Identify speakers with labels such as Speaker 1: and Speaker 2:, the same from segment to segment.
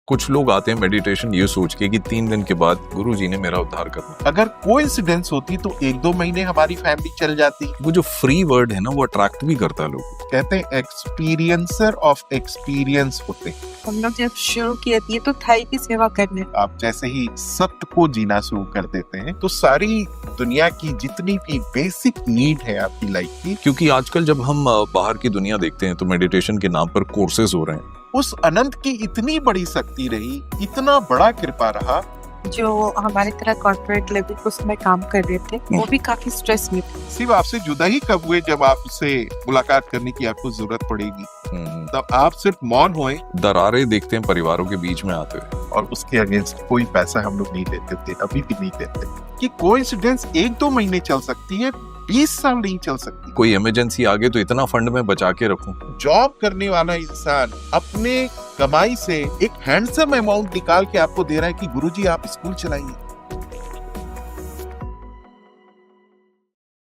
Speaker 1: कुछ लोग आते हैं मेडिटेशन ये सोच के कि 3 दिन के बाद गुरु जी ने मेरा उद्धार करना।
Speaker 2: अगर कोइंसिडेंस होती तो 1-2 महीने हमारी फैमिली चल जाती।
Speaker 1: वो जो फ्री वर्ड है ना वो अट्रैक्ट भी करता है लोगों को।
Speaker 2: कहते हैं एक्सपीरियंसर ऑफ एक्सपीरियंस होते हैं।
Speaker 3: हम लोग जब शुरू किए थे तो थाई की सेवा करने,
Speaker 2: आप जैसे ही सत्य को जीना शुरू कर देते हैं तो सारी दुनिया की जितनी भी बेसिक नीड है आपकी लाइफ की,
Speaker 1: क्योंकि आजकल जब हम बाहर की दुनिया देखते हैं तो मेडिटेशन के नाम पर कोर्सेज हो रहे हैं।
Speaker 2: उस अनंत की इतनी बड़ी शक्ति रही, इतना बड़ा कृपा रहा।
Speaker 3: जो हमारी तरह कॉर्पोरेट लेवल पर उसमें काम कर रहे थे वो भी काफी स्ट्रेस में थे।
Speaker 2: सिर्फ आपसे जुदा ही कब हुए जब आपसे मुलाकात करने की आपको जरूरत पड़ेगी, तब आप सिर्फ मौन हुए।
Speaker 1: दरारें देखते हैं परिवारों के बीच में आते हुए,
Speaker 2: और उसके अगेंस्ट कोई पैसा हम लोग नहीं लेते थे, अभी भी नहीं लेते। कि कोइंसिडेंस 1-2 महीने चल सकती है, 20 साल नहीं चल सकती।
Speaker 1: कोई इमरजेंसी आ गई तो इतना फंड में बचा के रखूं।
Speaker 2: जॉब करने वाला इंसान अपने कमाई से एक हैंडसम अमाउंट निकाल के आपको दे रहा है कि गुरुजी आप स्कूल चलाइए।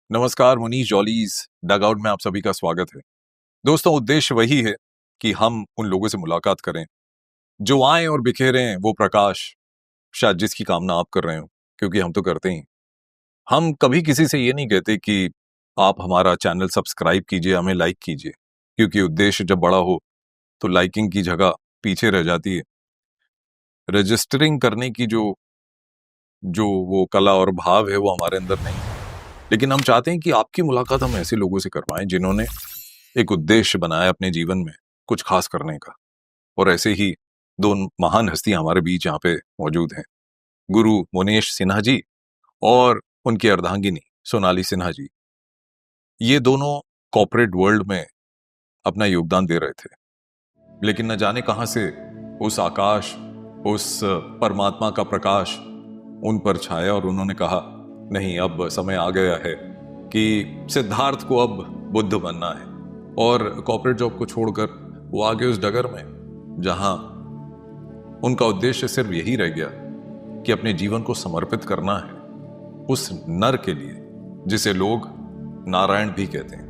Speaker 1: नमस्कार, मुनीश जॉलीज डगआउट में आप सभी का स्वागत है। दोस्तों, उद्देश्य वही है कि हम उन लोगों से मुलाकात करें जो आए और बिखेरें वो प्रकाश, शायद जिसकी कामना आप कर रहे हो, क्योंकि हम तो करते ही। हम कभी किसी से ये नहीं कहते कि आप हमारा चैनल सब्सक्राइब कीजिए, हमें लाइक कीजिए, क्योंकि उद्देश्य जब बड़ा हो तो लाइकिंग की जगह पीछे रह जाती है। रजिस्टरिंग करने की जो वो कला और भाव है वो हमारे अंदर नहीं है। लेकिन हम चाहते हैं कि आपकी मुलाकात हम ऐसे लोगों से करवाएं जिन्होंने एक उद्देश्य बनाया अपने जीवन में कुछ खास करने का। और ऐसे ही दो महान हस्तियां हमारे बीच यहाँ पे मौजूद हैं, गुरु मुनीश सिन्हा जी और उनकी अर्धांगिनी सोनाली सिन्हा जी। ये दोनों कॉर्पोरेट वर्ल्ड में अपना योगदान दे रहे थे, लेकिन न जाने कहां से उस आकाश, उस परमात्मा का प्रकाश उन पर छाया और उन्होंने कहा नहीं, अब समय आ गया है कि सिद्धार्थ को अब बुद्ध बनना है। और कॉर्पोरेट जॉब को छोड़कर वो आगे उस डगर में जहां उनका उद्देश्य सिर्फ यही रह गया कि अपने जीवन को समर्पित करना है उस नर के लिए जिसे लोग नारायण भी कहते हैं।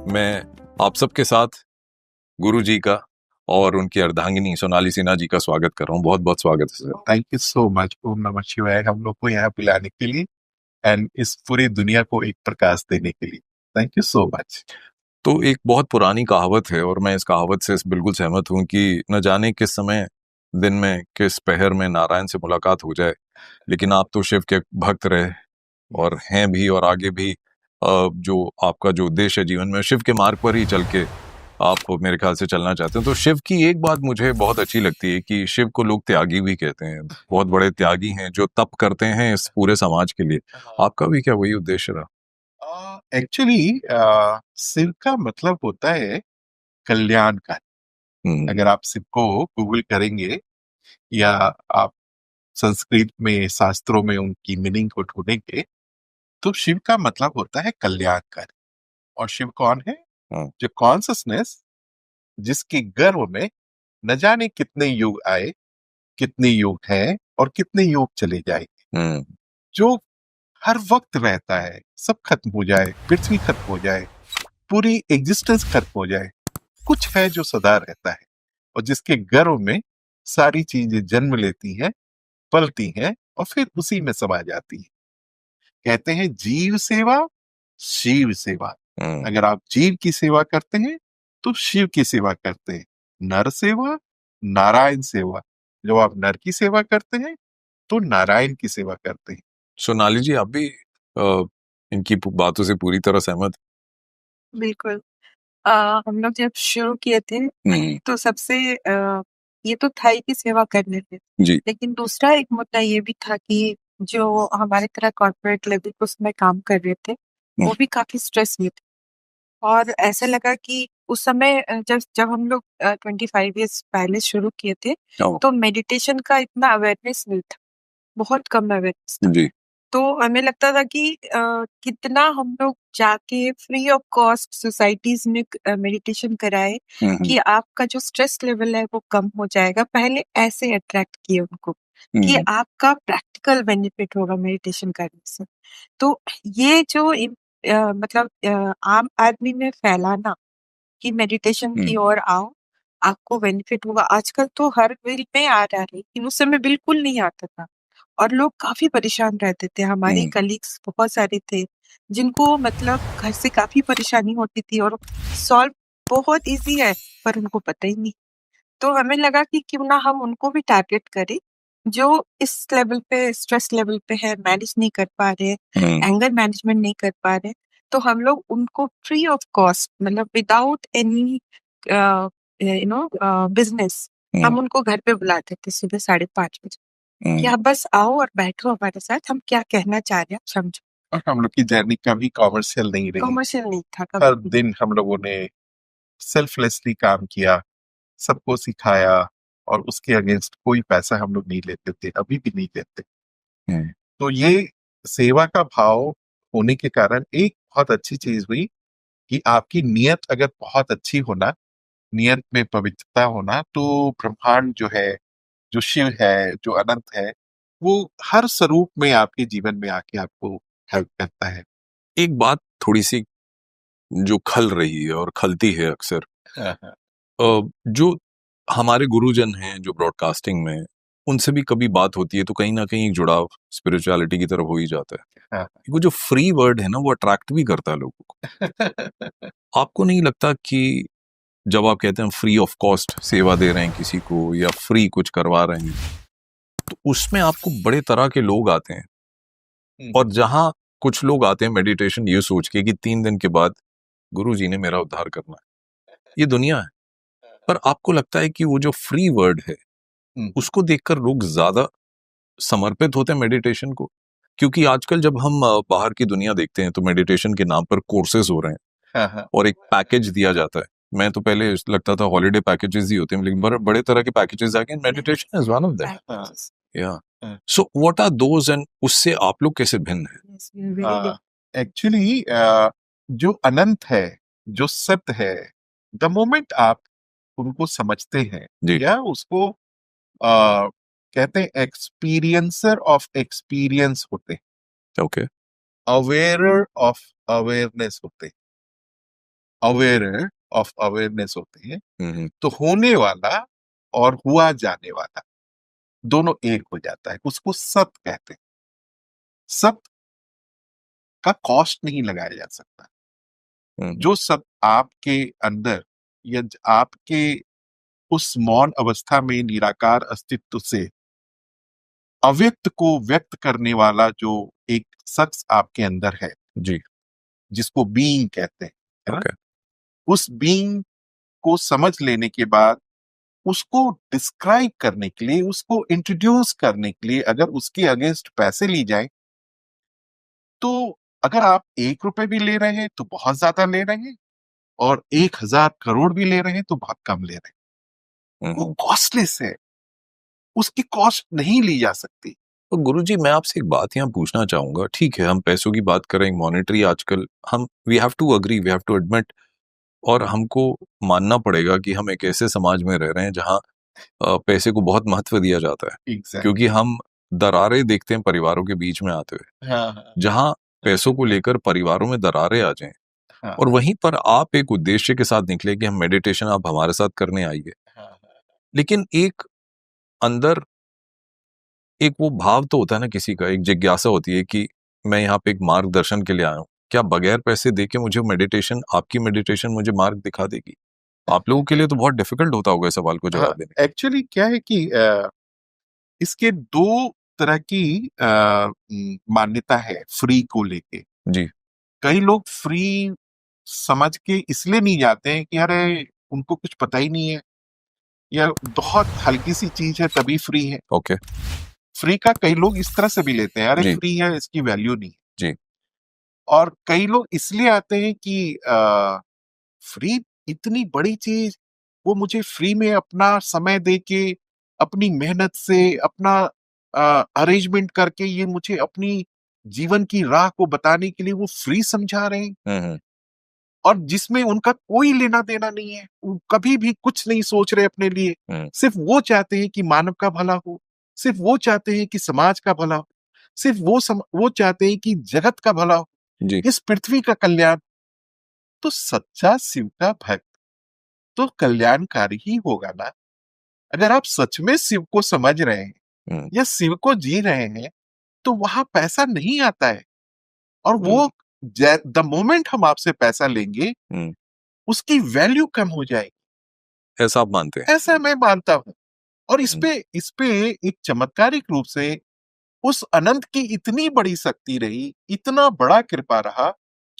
Speaker 1: मैं आप सबके साथ गुरु जी का और उनकी अर्धांगिनी सोनाली सिन्हा जी का स्वागत कर रहा हूँ। बहुत बहुत स्वागत है sir.
Speaker 2: Thank you so much. ओम नमः शिवाय हम लोग को यहाँ बुलाने के लिए एंड इस पूरी दुनिया को एक प्रकाश देने के लिए थैंक यू सो मच।
Speaker 1: तो एक बहुत पुरानी कहावत है और मैं इस कहावत से बिल्कुल सहमत हूँ कि न जाने किस समय दिन में किस पहर में नारायण से मुलाकात हो जाए, लेकिन आप तो शिव के भक्त रहे और हैं भी, और आगे भी जो आपका जो उद्देश्य है जीवन में शिव के मार्ग पर ही चल के आप मेरे ख्याल से चलना चाहते हैं। तो शिव की एक बात मुझे बहुत अच्छी लगती है कि शिव को लोग त्यागी भी कहते हैं। बहुत बड़े त्यागी हैं जो तप करते हैं इस पूरे समाज के लिए। आपका भी क्या वही उद्देश्य रहा?
Speaker 2: एक्चुअली शिव का मतलब होता है कल्याणकारी। अगर आप शिव को गूगल करेंगे या आप संस्कृत में शास्त्रों में उनकी मीनिंग को ढूंढेंगे तो शिव का मतलब होता है कल्याणकारी। और शिव कौन है? जो कॉन्शसनेस जिसके गर्भ में न जाने कितने युग आए, कितने युग हैं और कितने युग चले जाएंगे, जो हर वक्त रहता है। सब खत्म हो जाए, पृथ्वी खत्म हो जाए, पूरी एग्जिस्टेंस खत्म हो जाए, कुछ है जो सदा रहता है और जिसके गर्भ में सारी चीजें जन्म लेती हैं, पलती हैं और फिर उसी में समा जाती है। कहते हैं जीव सेवा शिव सेवा। अगर आप जीव की सेवा करते हैं तो शिव की सेवा करते हैं। नर सेवा नारायण सेवा। जब आप नर की सेवा करते हैं तो नारायण की सेवा करते हैं।
Speaker 1: सोनाली जी, आप भी इनकी बातों से पूरी तरह सहमत?
Speaker 3: बिल्कुल। हम लोग जब शुरू किए थे तो सबसे ये तो था ही कि सेवा करने थे,
Speaker 1: जी।
Speaker 3: लेकिन दूसरा एक मुद्दा ये भी था कि जो हमारे तरह कॉर्पोरेट लेवल पे उसमें काम कर रहे थे वो भी काफी स्ट्रेस में थे। और ऐसा लगा कि उस समय जब जब हम लोग 25 इयर्स पहले शुरू किए थे तो मेडिटेशन का इतना अवेयरनेस नहीं था, बहुत कम अवेयरनेस था।
Speaker 1: जी।
Speaker 3: तो हमें लगता था कि कितना हम लोग जाके फ्री ऑफ कॉस्ट सोसाइटीज में मेडिटेशन कराए कि आपका जो स्ट्रेस लेवल है वो कम हो जाएगा। पहले ऐसे अट्रैक्ट किए उनको कि आपका प्रैक्टिकल बेनिफिट होगा मेडिटेशन करने से। तो ये जो मतलब आम आदमी में फैलाना कि मेडिटेशन की ओर आओ, आपको बेनिफिट होगा। आजकल तो हर फील्ड में आ रहा है, लेकिन उस समय बिल्कुल नहीं आता था और लोग काफी परेशान रहते थे। हमारे कलीग्स बहुत सारे थे जिनको मतलब घर से काफी परेशानी होती थी और सॉल्व बहुत इजी है पर उनको पता ही नहीं। तो हमें लगा कि क्यों ना हम उनको भी टारगेट करें जो इस लेवल पे स्ट्रेस लेवल पे है, मैनेज नहीं कर पा रहे, एंगर मैनेजमेंट नहीं कर पा रहे। तो हम लोग उनको फ्री ऑफ कॉस्ट मतलब विदाउट एनी बिजनेस हम उनको घर पे बुलाते थे सुबह 5:30 बजे कि आप बस आओ और बैठो हमारे साथ, हम क्या कहना चाह रहे हैं आप समझो।
Speaker 2: और हम लोग की जर्नी कभी कॉमर्शियल नहीं रही।
Speaker 3: कॉमर्शियल नहीं था
Speaker 2: हर
Speaker 3: कभी।
Speaker 2: दिन हम लोगों ने सेल्फलेसली काम किया, सबको सिखाया, और उसके अगेंस्ट कोई पैसा हम लोग नहीं लेते थे, अभी भी नहीं लेते। तो ये सेवा का भाव होने के कारण एक बहुत अच्छी चीज हुई कि आपकी नियत अगर बहुत अच्छी होना, नियत में पवित्रता होना, तो ब्रह्मांड जो है, जो शिव है, जो अनंत है, वो हर स्वरूप में आपके जीवन में आके आपको हेल्प करता है।
Speaker 1: एक बात थोड़ी सी जो खल रही है और खलती है अक्सर, जो हमारे गुरुजन हैं जो ब्रॉडकास्टिंग में, उनसे भी कभी बात होती है तो कहीं ना कहीं एक जुड़ाव स्पिरिचुअलिटी की तरफ हो ही जाता है। वो जो फ्री वर्ड है ना, वो अट्रैक्ट भी करता है लोगों को। आपको नहीं लगता कि जब आप कहते हैं फ्री ऑफ कॉस्ट सेवा दे रहे हैं किसी को या फ्री कुछ करवा रहे हैं, तो उसमें आपको बड़े तरह के लोग आते हैं, और जहां कुछ लोग आते हैं मेडिटेशन ये सोच के कि 3 दिन के बाद गुरु जी ने मेरा उद्धार करना है, ये दुनिया है। पर आपको लगता है कि वो जो फ्री वर्ड है उसको देखकर लोग ज्यादा समर्पित होते हैं मेडिटेशन को? क्योंकि आजकल जब हम बाहर की दुनिया देखते हैं तो मेडिटेशन के नाम पर कोर्सेज हो रहे हैं और एक पैकेज दिया जाता है। मैं तो पहले लगता था हॉलिडे पैकेजेस ही होते हैं, लेकिन बड़े तरह के पैकेजेस आ गए। Meditation is one of them. या so what are those, and उससे आप लोग कैसे भिन्न हैं?
Speaker 2: एक्चुअली जो अनंत है, जो सत्य है, द मोमेंट आप उनको समझते हैं
Speaker 1: जी।
Speaker 2: या उसको कहते हैं एक्सपीरियंसर ऑफ एक्सपीरियंस होते हैं,
Speaker 1: ओके।
Speaker 2: अवेयरर ऑफ अवेयरनेस होते हैं, अवेयरर ऑफ अवेयरनेस होते हैं, तो होने वाला और हुआ जाने वाला दोनों एक हो जाता है, उसको सत कहते हैं। सत का कॉस्ट नहीं लगाया जा सकता। जो सत आपके अंदर या आपके उस मौन अवस्था में निराकार अस्तित्व से अव्यक्त को व्यक्त करने वाला जो एक शख्स आपके अंदर है,
Speaker 1: जी।
Speaker 2: जिसको बीइंग कहते हैं, है ना?
Speaker 1: Okay.
Speaker 2: उस बीइंग को समझ लेने के बाद उसको डिस्क्राइब करने के लिए, उसको इंट्रोड्यूस करने के लिए अगर उसके अगेंस्ट पैसे ली जाए, तो अगर आप 1 रुपए भी ले रहे हैं तो बहुत ज्यादा ले रहे हैं, और 1000 करोड़ भी ले रहे हैं तो बहुत कम ले रहे हैं। वो कॉस्टलेस है, उसकी कॉस्ट नहीं ली जा सकती।
Speaker 1: तो गुरुजी, मैं आपसे एक बात यहाँ पूछना चाहूंगा। ठीक है, हम पैसों की बात करें, मॉनेटरी आजकल हम we have to agree, we have to admit, और हमको मानना पड़ेगा कि हम एक ऐसे समाज में रह रहे हैं जहाँ पैसे को बहुत महत्व दिया जाता है। क्योंकि हम दरारें देखते हैं परिवारों के बीच में आते हुए, जहाँ पैसों को लेकर परिवारों में दरारें आ जाएं, और वहीं पर आप एक उद्देश्य के साथ निकले कि हम मेडिटेशन आप हमारे साथ करने आइए, लेकिन एक अंदर एक वो भाव तो होता है ना किसी का, एक जिज्ञासा होती है कि मैं यहाँ पे एक मार्गदर्शन के लिए आया हूँ, क्या बगैर पैसे दे के मुझे मेडिटेशन, आपकी मेडिटेशन मुझे मार्ग दिखा देगी? आप लोगों के लिए तो बहुत डिफिकल्ट होता होगा इस सवाल को
Speaker 2: हाँ,
Speaker 1: जवाब देने।
Speaker 2: एक्चुअली क्या है कि इसके दो तरह की मान्यता है फ्री को लेके।
Speaker 1: जी।
Speaker 2: कई लोग फ्री समझ के इसलिए नहीं जाते हैं कि अरे उनको कुछ पता ही नहीं है, या बहुत हल्की सी चीज है तभी फ्री है।
Speaker 1: ओके।
Speaker 2: फ्री का कई लोग इस तरह से भी लेते हैं, अरे
Speaker 1: जी।
Speaker 2: फ्री है इसकी वैल्यू नहीं है।
Speaker 1: जी।
Speaker 2: और कई लोग इसलिए आते हैं कि फ्री इतनी बड़ी चीज, वो मुझे फ्री में अपना समय दे के, अपनी मेहनत से, अपना अरेंजमेंट करके ये मुझे अपनी जीवन की राह को बताने के लिए वो फ्री समझा रहे हैं,
Speaker 1: हम्म।
Speaker 2: और जिसमें उनका कोई लेना देना नहीं है, वो कभी भी कुछ नहीं सोच रहे अपने लिए।
Speaker 1: हम्म।
Speaker 2: सिर्फ वो चाहते हैं कि मानव का भला हो, सिर्फ वो चाहते हैं कि समाज का भला हो, सिर्फ वो चाहते हैं कि जगत का भला हो,
Speaker 1: जी।
Speaker 2: इस पृथ्वी का कल्याण। तो सच्चा शिव का भक्त तो कल्याणकारी ही होगा ना। अगर आप सच में शिव को समझ रहे हैं
Speaker 1: हम्म।
Speaker 2: या शिव को जी रहे हैं, तो वहां पैसा नहीं आता है। और
Speaker 1: जी।
Speaker 2: वो द मोमेंट हम आपसे पैसा लेंगे,
Speaker 1: हम्म।
Speaker 2: उसकी वैल्यू कम हो जाएगी,
Speaker 1: ऐसा आप मानते हैं?
Speaker 2: ऐसा मैं मानता हूं। और
Speaker 1: हम्म।
Speaker 2: इस पे एक चमत्कारिक रूप से उस अनंत की इतनी बड़ी शक्ति रही, इतना बड़ा कृपा रहा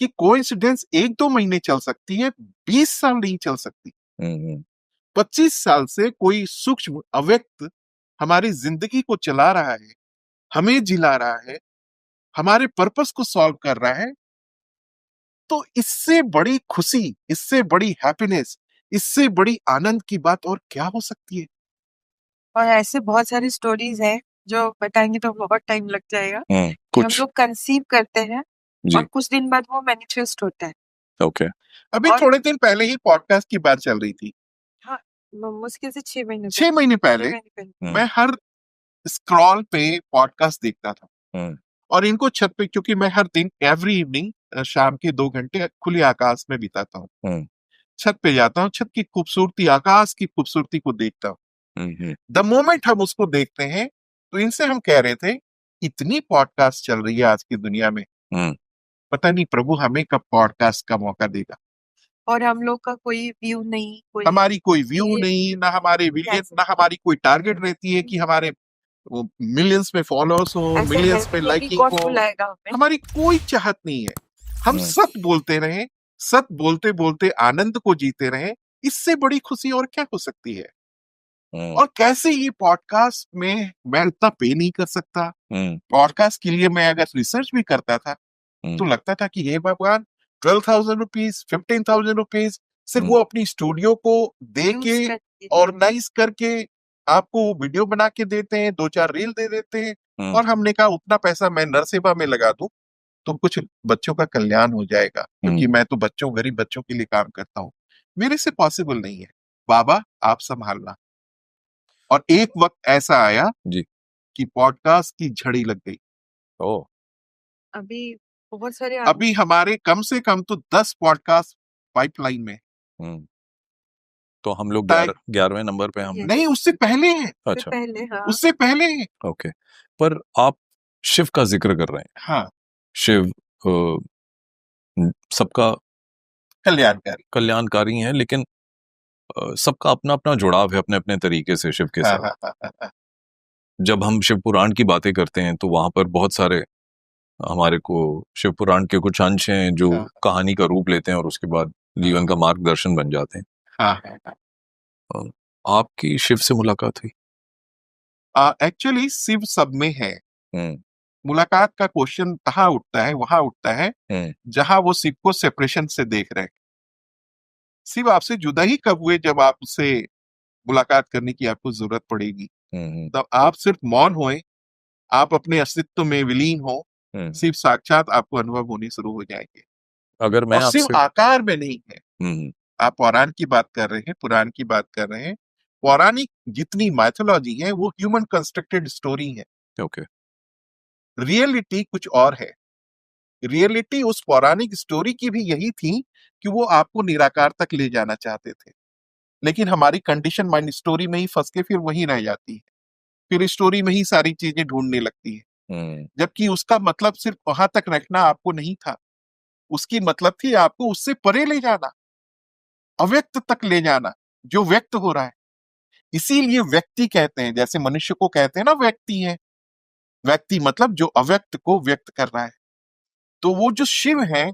Speaker 2: कि कोइंसिडेंस 1-2 महीने चल सकती है, 20 साल नहीं चल सकती।
Speaker 1: हम्म।
Speaker 2: 25 साल से कोई सूक्ष्म अव्यक्त हमारी जिंदगी को चला रहा है, हमें जिला रहा है, हमारे पर्पस को सॉल्व कर रहा है। तो इससे बड़ी खुशी, इससे बड़ी हैप्पीनेस, इससे बड़ी आनंद की बात और क्या हो सकती है।
Speaker 3: और ऐसे बहुत सारी स्टोरीज हैं जो बताएंगे तो बहुत टाइम लग जाएगा कि हम
Speaker 1: कुछ।
Speaker 3: लोग कंसीव करते हैं
Speaker 1: जी।
Speaker 3: और कुछ दिन बाद वो मैनिफेस्ट होता है।
Speaker 1: ओके।
Speaker 2: अभी
Speaker 3: और
Speaker 2: थोड़े दिन पहले ही पॉडकास्ट की बात चल रही थी।
Speaker 3: हाँ, मुश्किल से 6 महीने
Speaker 2: 6 महीने पहले
Speaker 3: पहले
Speaker 2: मैं हर स्क्रॉल पे पॉडकास्ट देखता था,
Speaker 1: हम्म।
Speaker 2: और इनको छत पे, क्योंकि मैं हर दिन एवरी इवनिंग शाम के 2 घंटे खुले आकाश में बिताता हूँ,
Speaker 1: हम्म।
Speaker 2: छत पे जाता हूँ, छत की खूबसूरती, आकाश की खूबसूरती को देखता हूँ।
Speaker 1: हम्म।
Speaker 2: द मोमेंट हम उसको देखते हैं, तो इनसे हम कह रहे थे इतनी पॉडकास्ट चल रही है आज की दुनिया में,
Speaker 1: हम्म।
Speaker 2: पता नहीं प्रभु हमें कब पॉडकास्ट का मौका देगा।
Speaker 3: और हम लोग का कोई व्यू नहीं, कोई
Speaker 2: हमारी कोई व्यू
Speaker 3: ये
Speaker 2: नहीं, ना हमारे विलियन,
Speaker 3: ऐसे
Speaker 2: ना हमारी कोई टारगेट रहती है कि हमारे मिलियंस में फॉलोअर्स हो,
Speaker 3: ऐसे
Speaker 2: मिलियंस में
Speaker 3: हेली
Speaker 2: लाइकिंग
Speaker 3: कॉस्ट
Speaker 2: हो।
Speaker 3: बुलाएगा हमें।
Speaker 2: हमारी कोई चाहत नहीं है। हम
Speaker 1: हम्म।
Speaker 2: सत बोलते रहे, सत बोलते बोलते आनंद को जीते रहे, इससे बड़ी खुशी और क्या हो सकती है।
Speaker 1: हम्म।
Speaker 2: और कैसे ये पॉडकास्ट में मैं इतना पे नहीं कर सकता।
Speaker 1: हम्म।
Speaker 2: पॉडकास्ट के लिए मैं अगर रिसर्च भी करता था, तो
Speaker 1: हम्म।
Speaker 2: लगता था कि हे भगवान, 12,000 रुपीज, 15,000 रुपीज सिर्फ वो अपनी स्टूडियो को दे
Speaker 3: यूज
Speaker 2: के,
Speaker 3: करके
Speaker 2: ऑर्गेनाइज करके आपको वीडियो बना के देते हैं, 2-4 रील दे देते हैं।
Speaker 1: हम्म।
Speaker 2: और हमने कहा उतना पैसा मैं नर सेवा में लगा दूं तो कुछ बच्चों का कल्याण हो जाएगा, क्योंकि मैं तो बच्चों, गरीब बच्चों के लिए काम करता हूँ। मेरे से पॉसिबल नहीं है, बाबा आप संभालना। और एक वक्त ऐसा आया
Speaker 1: जी।
Speaker 2: कि पॉडकास्ट की झड़ी लग गई।
Speaker 1: ओ।
Speaker 3: अभी बहुत सारे
Speaker 2: अभी हमारे कम से कम तो 10 पॉडकास्ट पाइपलाइन में।
Speaker 1: हम्म। तो हम लोग
Speaker 2: टाइ-
Speaker 1: 11वें नंबर पे हम।
Speaker 2: नहीं, उससे पहले है,
Speaker 1: अच्छा।
Speaker 3: पहले हाँ
Speaker 2: उससे पहले है।
Speaker 1: ओके। पर आप शिव का जिक्र कर रहे हैं।
Speaker 2: हाँ,
Speaker 1: शिव सबका
Speaker 2: कल्याणकारी।
Speaker 1: कल्याणकारी है, लेकिन सबका अपना अपना जुड़ाव है अपने अपने तरीके से शिव के
Speaker 2: हाँ,
Speaker 1: साथ।
Speaker 2: हाँ, हाँ, हाँ, हाँ,
Speaker 1: जब हम शिव पुराण की बातें करते हैं तो वहां पर बहुत सारे हमारे को शिव पुराण के कुछ अंश हैं जो
Speaker 2: हाँ,
Speaker 1: कहानी का रूप लेते हैं और उसके बाद जीवन का मार्गदर्शन बन जाते हैं।
Speaker 2: हाँ, हाँ, हाँ।
Speaker 1: आपकी शिव से मुलाकात हुई?
Speaker 2: एक्चुअली शिव सब में है।
Speaker 1: हम्म।
Speaker 2: मुलाकात का क्वेश्चन कहाँ उठता है, वहां उठता है जहां वो शिव को सेपरेशन से देख रहे हैं। शिव आपसे जुदा ही कब हुए जब आप उससे मुलाकात करने की आपको जरूरत पड़ेगी। तब आप सिर्फ मौन होए, आप अपने अस्तित्व में विलीन हो, शिव साक्षात आपको अनुभव होने शुरू हो जाएंगे।
Speaker 1: अगर मैं
Speaker 2: और शिव
Speaker 1: आपसे
Speaker 2: आकार में नहीं है। आप पौराण की बात कर रहे हैं, पुराण की बात कर रहे हैं। पौराणिक जितनी माइथोलॉजी है वो ह्यूमन कंस्ट्रक्टेड स्टोरी है।
Speaker 1: ओके।
Speaker 2: रियलिटी कुछ और है। रियलिटी उस पौराणिक स्टोरी की भी यही थी कि वो आपको निराकार तक ले जाना चाहते थे, लेकिन हमारी कंडीशन माइंड स्टोरी में ही फंस के फिर वही रह जाती है, फिर स्टोरी में ही सारी चीजें ढूंढने लगती है। जबकि उसका मतलब सिर्फ वहां तक रखना आपको नहीं था, उसकी मतलब थी आपको उससे परे ले जाना। अव्यक्त तक ले जाना जो व्यक्त हो रहा है। इसीलिए व्यक्ति कहते हैं, जैसे मनुष्य को कहते हैं ना व्यक्ति है, व्यक्ति मतलब जो अव्यक्त को व्यक्त कर रहा है। तो वो जो शिव है,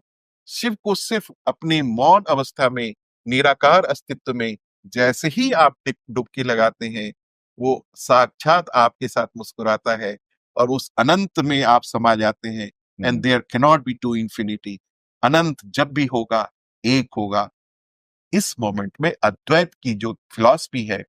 Speaker 2: शिव को सिर्फ अपनी मौन अवस्था में, निराकार अस्तित्व में जैसे ही आप डुबकी लगाते हैं, वो साक्षात आपके साथ मुस्कुराता है और उस अनंत में आप समा जाते हैं। And there can not be two infinity. अनंत जब भी होगा एक होगा। इस मोमेंट में अद्वैत की जो फिलॉसफी है,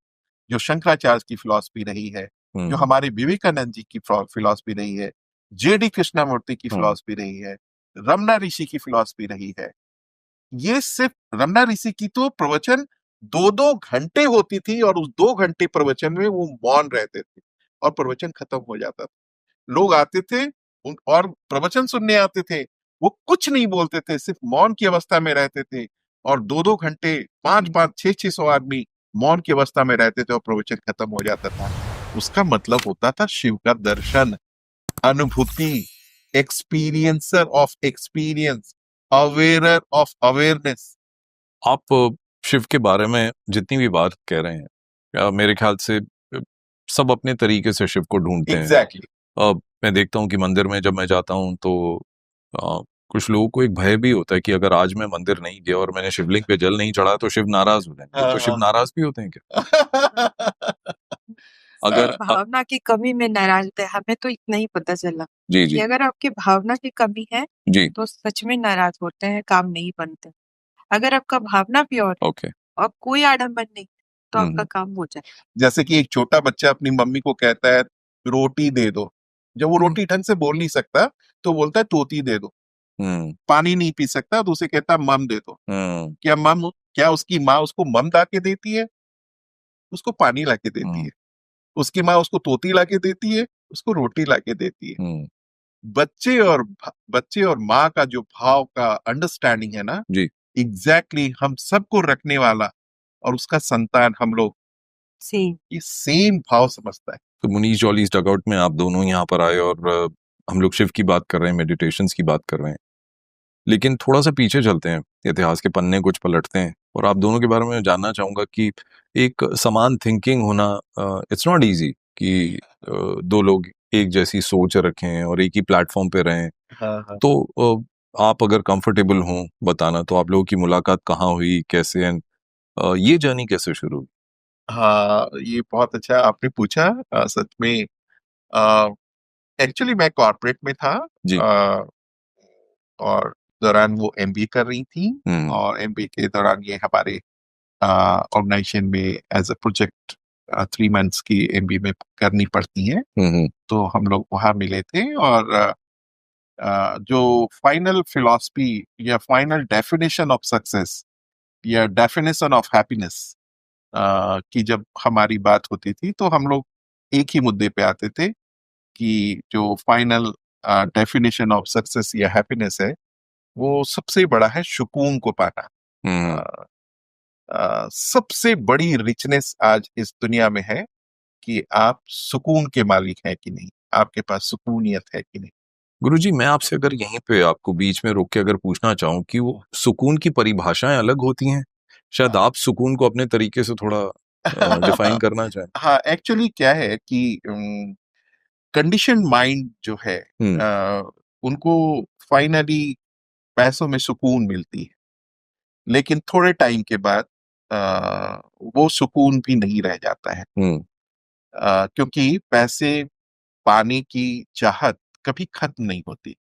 Speaker 2: जो शंकराचार्य की फिलॉसफी रही है, जो हमारे विवेकानंद जी की फिलॉसफी रही है, जेडी कृष्णामूर्ति की फिलॉसफी रही है, रमना ऋषि की फिलॉसफी रही है, ये सिर्फ रमना ऋषि की तो प्रवचन 2-2 घंटे होती थी और उस 2 घंटे प्रवचन में वो मौन रहते थे और प्रवचन खत्म हो जाता था। लोग आते थे और प्रवचन सुनने आते थे, वो कुछ नहीं बोलते थे, सिर्फ मौन की अवस्था में रहते थे और 2-2 घंटे 5-5 600 आदमी मौन की अवस्था में रहते थे और प्रवचन खत्म हो जाता था। उसका मतलब होता था शिव का दर्शन, अनुभूति, experiencer of experience, aware of awareness.
Speaker 1: आप शिव के बारे में जितनी भी बात कह रहे हैं, मेरे ख्याल से सब अपने तरीके से शिव को ढूंढते हैं।
Speaker 2: एग्जैक्टली।
Speaker 1: मैं देखता हूँ कि मंदिर में जब मैं जाता हूँ तो कुछ लोगों को एक भय भी होता है कि अगर आज मैं मंदिर नहीं गया और मैंने शिवलिंग पे जल नहीं चढ़ाया तो शिव नाराज हो जाएंगे। तो शिव नाराज भी होते हैं क्या? अगर
Speaker 3: भावना की कमी में नाराज होते हैं, हमें तो इतना ही पता चला
Speaker 1: जी
Speaker 3: कि
Speaker 1: जी
Speaker 3: अगर आपकी भावना की कमी है
Speaker 1: जी
Speaker 3: तो सच में नाराज होते हैं, काम नहीं बनते। अगर आपका भावना प्योर है
Speaker 1: ओके
Speaker 3: और कोई आडंबर नहीं तो आपका काम हो जाए।
Speaker 2: जैसे कि एक छोटा बच्चा अपनी मम्मी को कहता है रोटी दे दो, जब वो रोटी ढंग से बोल नहीं सकता तो बोलता है तोती दे दो। पानी नहीं पी सकता तो उसे कहता है मम दे दो। क्या उसकी माँ उसको मम ला के देती है? उसको पानी ला के देती है। उसकी माँ उसको तोती ला के देती है, उसको रोटी ला के देती है। बच्चे और माँ का जो भाव का अंडरस्टैंडिंग है ना,
Speaker 1: जी
Speaker 2: एग्जैक्टली हम सबको रखने वाला और उसका संतान हम लोग ये सेम भाव समझता है।
Speaker 1: तो मुनीश जॉलीज डगआउट में आप दोनों यहाँ पर आए और हम लोग शिव की बात कर रहे हैं, मेडिटेशंस की बात कर रहे हैं, लेकिन थोड़ा सा पीछे चलते हैं, इतिहास के पन्ने कुछ पलटते हैं और आप दोनों के बारे में जानना चाहूंगा कि एक समान थिंकिंग होना, इट्स नॉट इजी कि दो लोग एक जैसी सोच रखें और एक ही प्लेटफॉर्म पे रहें। तो आप अगर कंफर्टेबल हों बताना, तो आप लोगों की मुलाकात कहाँ हुई, कैसे, एंड ये जर्नी कैसे शुरू हुई?
Speaker 2: हाँ, ये बहुत अच्छा आपने पूछा। सच में एक्चुअली मैं कॉर्पोरेट में था
Speaker 1: जी
Speaker 2: और दौरान वो एमबीए कर रही थी और एमबीए के दौरान ये हमारे ऑर्गेनाइजेशन में एज अ प्रोजेक्ट 3 मंथ्स की एमबीए में करनी पड़ती है। तो हम लोग वहाँ मिले थे और जो फाइनल फिलॉसफी या फाइनल डेफिनेशन ऑफ सक्सेस या डेफिनेशन ऑफ हैप्पीनेस की जब हमारी बात होती थी तो हम लोग एक ही मुद्दे पे आते थे कि जो फाइनल डेफिनेशन ऑफ सक्सेस या हैप्पीनेस है वो सबसे बड़ा है सुकून को पाना। सबसे बड़ी रिचनेस आज इस दुनिया में है कि आप सुकून के मालिक हैं कि नहीं, आपके पास सुकूनियत है कि नहीं।
Speaker 1: गुरुजी, मैं आपसे अगर यहीं पे आपको बीच में रोक के अगर पूछना चाहूँ कि वो सुकून की परिभाषाएं अलग होती हैं, शायद आप सुकून को अपने तरीके से थोड़ा डिफाइन करना चाहें।
Speaker 2: हाँ, एक्चुअली क्या है कि कंडीशन माइंड जो है उनको फाइनली पैसों में सुकून मिलती है, लेकिन थोड़े टाइम के बाद वो सुकून भी नहीं रह जाता है। क्योंकि पैसे पाने की चाहत कभी खत्म नहीं होती।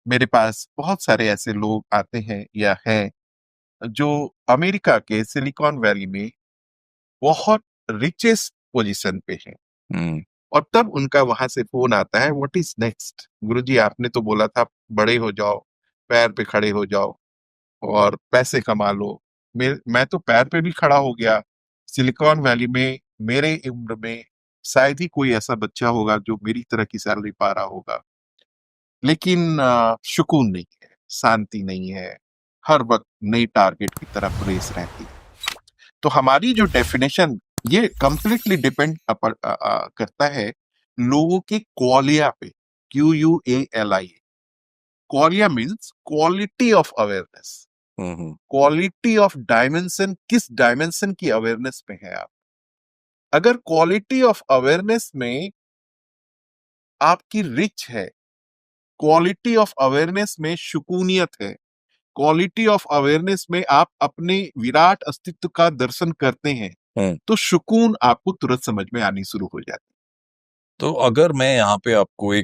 Speaker 2: मेरे पास बहुत सारे ऐसे लोग आते हैं या हैं जो अमेरिका के सिलिकॉन वैली में बहुत रिचेस्ट पोजीशन पे हैं और तब उनका वहां से फोन आता है, व्हाट इज नेक्स्ट? गुरुजी आपने तो बोला था बड़े हो जाओ, पैर पे खड़े हो जाओ और पैसे कमा लो। मैं तो पैर पे भी खड़ा हो गया। सिलिकॉन वैली में मेरे उम्र में शायद ही कोई ऐसा बच्चा होगा जो मेरी तरह की सैलरी पा रहा होगा, लेकिन सुकून नहीं है, शांति नहीं है, हर वक्त नई टारगेट की तरफ रेस रहती है। तो हमारी जो डेफिनेशन ये कंप्लीटली डिपेंड करता है लोगों के क्वालिया पे, QUALIA। Qualia means quality of awareness. Quality of dimension, किस डायमेंशन की अवेयरनेस में है आप। अगर क्वालिटी ऑफ अवेयरनेस में आपकी रिच है, क्वालिटी ऑफ अवेयरनेस में सुकूनियत है, क्वालिटी ऑफ अवेयरनेस में आप अपने विराट अस्तित्व का दर्शन करते हैं, तो सुकून आपको तुरंत समझ में आनी शुरू हो जाती है।
Speaker 1: तो अगर मैं यहाँ पे आपको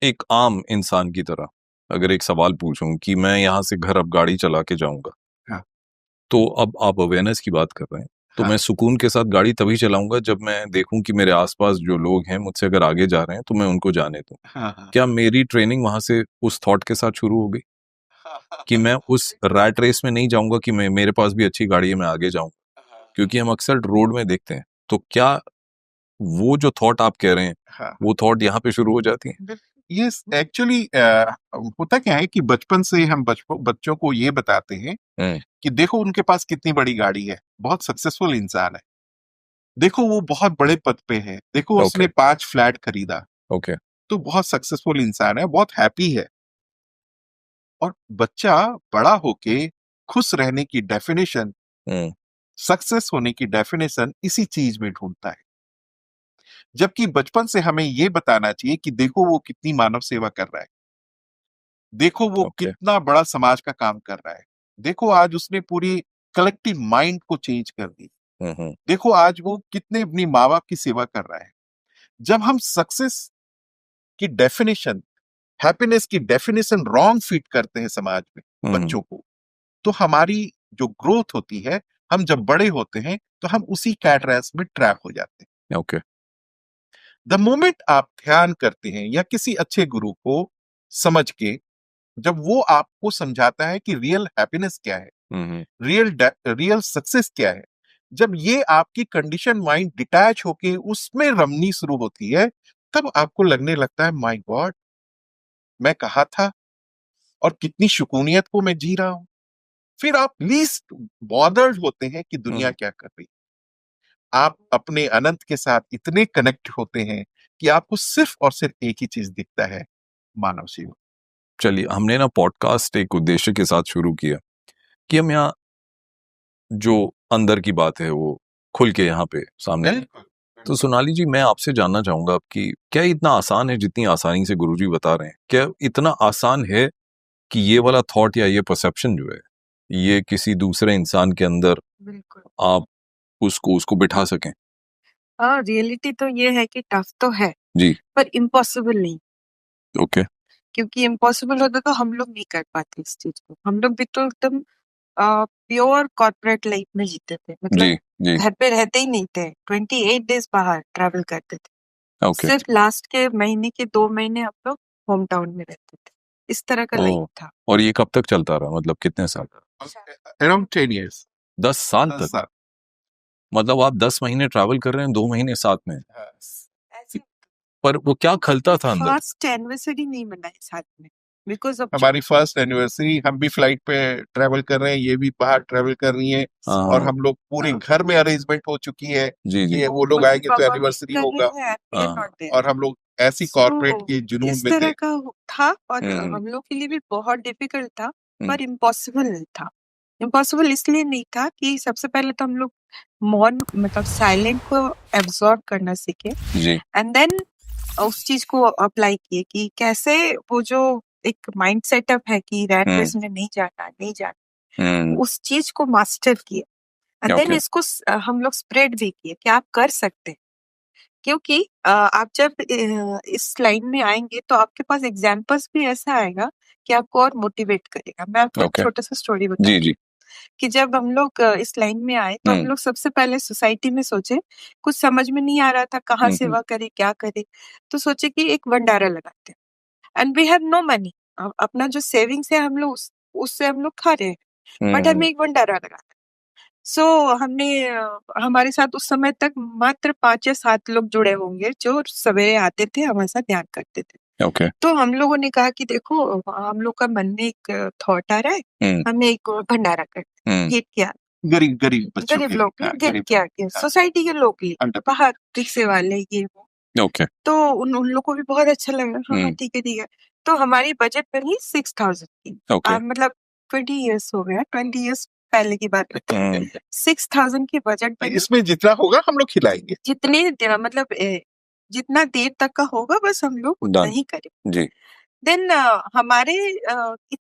Speaker 1: एक आम इंसान की तरह अगर एक सवाल पूछूं कि मैं यहाँ से घर अब गाड़ी चला के जाऊंगा,
Speaker 2: हाँ।
Speaker 1: तो अब आप अवेयरनेस की बात कर रहे हैं, तो
Speaker 2: हाँ।
Speaker 1: मैं सुकून के साथ गाड़ी तभी चलाऊंगा जब मैं देखूं कि मेरे आसपास जो लोग हैं मुझसे अगर आगे जा रहे हैं तो मैं उनको जाने दूं।
Speaker 2: हाँ।
Speaker 1: क्या मेरी ट्रेनिंग वहां से उस थॉट के साथ शुरू हो गई कि मैं उस रैट रेस में नहीं जाऊंगा कि मेरे पास भी अच्छी गाड़ी है, मैं आगे जाऊं? क्योंकि हम अक्सर रोड में देखते हैं, तो क्या वो जो थॉट आप कह रहे हैं
Speaker 2: हाँ।
Speaker 1: वो थॉट यहाँ पे शुरू हो जाती है?
Speaker 2: ये एक्चुअली होता क्या है कि बचपन से हम बच्चों को ये बताते हैं कि देखो उनके पास कितनी बड़ी गाड़ी है, बहुत सक्सेसफुल इंसान है, देखो वो बहुत बड़े पद पे है, देखो उसने 5 फ्लैट खरीदा,
Speaker 1: ओके,
Speaker 2: तो बहुत सक्सेसफुल इंसान है, बहुत हैप्पी है। और बच्चा बड़ा होके खुश रहने की डेफिनेशन, सक्सेस होने की डेफिनेशन इसी चीज में ढूंढता है। जबकि बचपन से हमें ये बताना चाहिए कि देखो वो कितनी मानव सेवा कर रहा है, देखो वो कितना बड़ा समाज का काम कर रहा है, देखो आज उसने पूरी कलेक्टिव माइंड को चेंज कर दी, देखो आज वो कितने अपनी माँ बाप की सेवा कर रहा है। जब हम सक्सेस की डेफिनेशन, हैप्पीनेस की डेफिनेशन रॉन्ग फिट करते हैं समाज में बच्चों को, तो हमारी जो ग्रोथ होती है, हम जब बड़े होते हैं तो हम उसी कैट रेस में ट्रैप हो जाते हैं।
Speaker 1: ओके,
Speaker 2: द मोमेंट आप ध्यान करते हैं या किसी अच्छे गुरु को समझ के, जब वो आपको समझाता है कि रियल हैप्पीनेस क्या है, रियल सक्सेस क्या है, जब ये आपकी कंडीशन माइंड डिटैच होके उसमें रमनी शुरू होती है, तब आपको लगने लगता है माय गॉड, मैं कहा था और कितनी सुकूनियत को मैं जी रहा हूं। फिर आप लीस्ट बॉदर्ड होते हैं कि दुनिया क्या कर रही। आप अपने अनंत के साथ इतने कनेक्ट होते हैं कि आपको सिर्फ और सिर्फ एक ही चीज दिखता है, मानव सेवा।
Speaker 1: चलिए, हमने ना पॉडकास्ट एक उद्देश्य के साथ शुरू किया कि हम यहाँ जो अंदर की बात है वो खुल के यहाँ पे सामने आए। तो सोनाली जी, मैं आपसे जानना चाहूंगा कि क्या इतना आसान है जितनी आसानी से गुरुजी बता रहे हैं? क्या इतना आसान है कि ये वाला थॉट या ये परसेप्शन जो है ये किसी दूसरे इंसान के अंदर
Speaker 3: बिल्कुल
Speaker 1: आप उसको बिठा सकें?
Speaker 3: हाँ, रियलिटी तो ये है कि टफ तो है
Speaker 1: जी,
Speaker 3: पर इम्पॉसिबल नहीं,
Speaker 1: ओके,
Speaker 3: क्योंकि इम्पॉसिबल होता तो हम लोग नहीं कर पाते इस चीज को। हम लोग भी तो एकदम प्योर कॉर्पोरेट लाइफ में जीते थे,
Speaker 1: जी,
Speaker 3: मतलब
Speaker 1: जी,
Speaker 3: घर पे रहते ही नहीं थे, 28 डेज बाहर ट्रैवल करते थे।
Speaker 1: ओके,
Speaker 3: सिर्फ लास्ट के महीने के 2 महीने हम लोग होम टाउन में रहते थे, इस तरह का लाइफ
Speaker 1: ओह,
Speaker 3: था।
Speaker 1: और ये कब तक चलता रहा? मतलब कितने साल?
Speaker 2: Around 10 years।
Speaker 1: 10 साल
Speaker 2: 10
Speaker 1: तक?
Speaker 2: साल।
Speaker 1: मतलब आप 10 महीने ट्रैवल कर रहे हैं, 2 महीने साथ में।
Speaker 3: ऐसे
Speaker 1: पर वो क्या खलता था अंदर?
Speaker 3: फर्स्ट एनिवर्सरी नहीं मनाई साथ में, बिकॉज ऑफ
Speaker 2: हमारी फर्स्ट एनिवर्सरी, हम भी फ्लाइट पे ट्रेवल कर रहे हैं, ये भी बाहर ट्रेवल कर रही है, और हम लोग पूरे घर में अरेंजमेंट हो चुकी है
Speaker 1: जी, जी,
Speaker 2: कि वो लोग आएंगे तो एनिवर्सरी होगा, और हम लोग ऐसी कॉर्पोरेट के जुनून
Speaker 3: इस
Speaker 2: में थे।
Speaker 3: तरह का था, और हम लोग के लिए भी बहुत डिफिकल्ट था, पर इम्पॉसिबल नहीं था। इम्पॉसिबल इसलिए नहीं था कि सबसे पहले तो हम लोग मौन, मतलब साइलेंट को एब्जॉर्ब करना सीखे,
Speaker 1: जी,
Speaker 3: एंड देन उस चीज को अप्लाई किए कि कैसे वो जो एक माइंड सेटअप है कि रैट रेस में नहीं जाना, उस चीज को मास्टर किए, एंड देन
Speaker 1: ओके,
Speaker 3: इसको हम लोग स्प्रेड भी किए कि आप कर सकते हैं। क्योंकि आप जब इस लाइन में आएंगे तो आपके पास एग्जाम्पल्स भी ऐसा आएगा कि आपको और मोटिवेट करेगा। मैं आपको एक छोटा सा स्टोरी बताती
Speaker 1: जी, जी,
Speaker 3: हूँ कि जब हम लोग इस लाइन में आए तो हम लोग सबसे पहले सोसाइटी में सोचे, कुछ समझ में नहीं आ रहा था कहाँ सेवा करे क्या करे, तो सोचे कि एक भंडारा लगाते हैं, and we have no money, अपना जो सेविंग्स है हम लोग उससे हम लोग खा रहे हैं, बट हमें एक भंडारा लगाना। सो हमने हमारे साथ उस समय तक मात्र 5 या 7 लोग जुड़े होंगे जो सवेरे आते थे, हमारे साथ ध्यान करते थे।
Speaker 1: ओके,
Speaker 3: तो हम लोगों ने कहा कि देखो हम लोग का मन में एक थॉट आ रहा है, हमें एक भंडारा करते हैं। ये क्या,
Speaker 2: गरीब गरीब बच्चों
Speaker 3: गरीब
Speaker 2: के
Speaker 3: लोग
Speaker 2: लिए,
Speaker 3: के क्या सोसाइटी के लोग लिए, बाहर रिक्शे वाले ये वो।
Speaker 1: ओके,
Speaker 3: तो उन लोग को भी बहुत अच्छा लगा, हाँ ठीक है ठीक है। तो हमारी बजट बनी 6,000 की,
Speaker 1: ओके,
Speaker 3: मतलब 20 इयर्स हो गया, 20 इयर्स पहले की बात है।
Speaker 1: हम्म,
Speaker 3: 6,000 की बजट बनी,
Speaker 2: इसमें जितना होगा हम लोग खिलाएंगे।
Speaker 3: मतलब जितना देर तक का होगा बस हम लोग उतना
Speaker 1: Done.
Speaker 3: ही करें।
Speaker 1: जी
Speaker 3: देन हमारे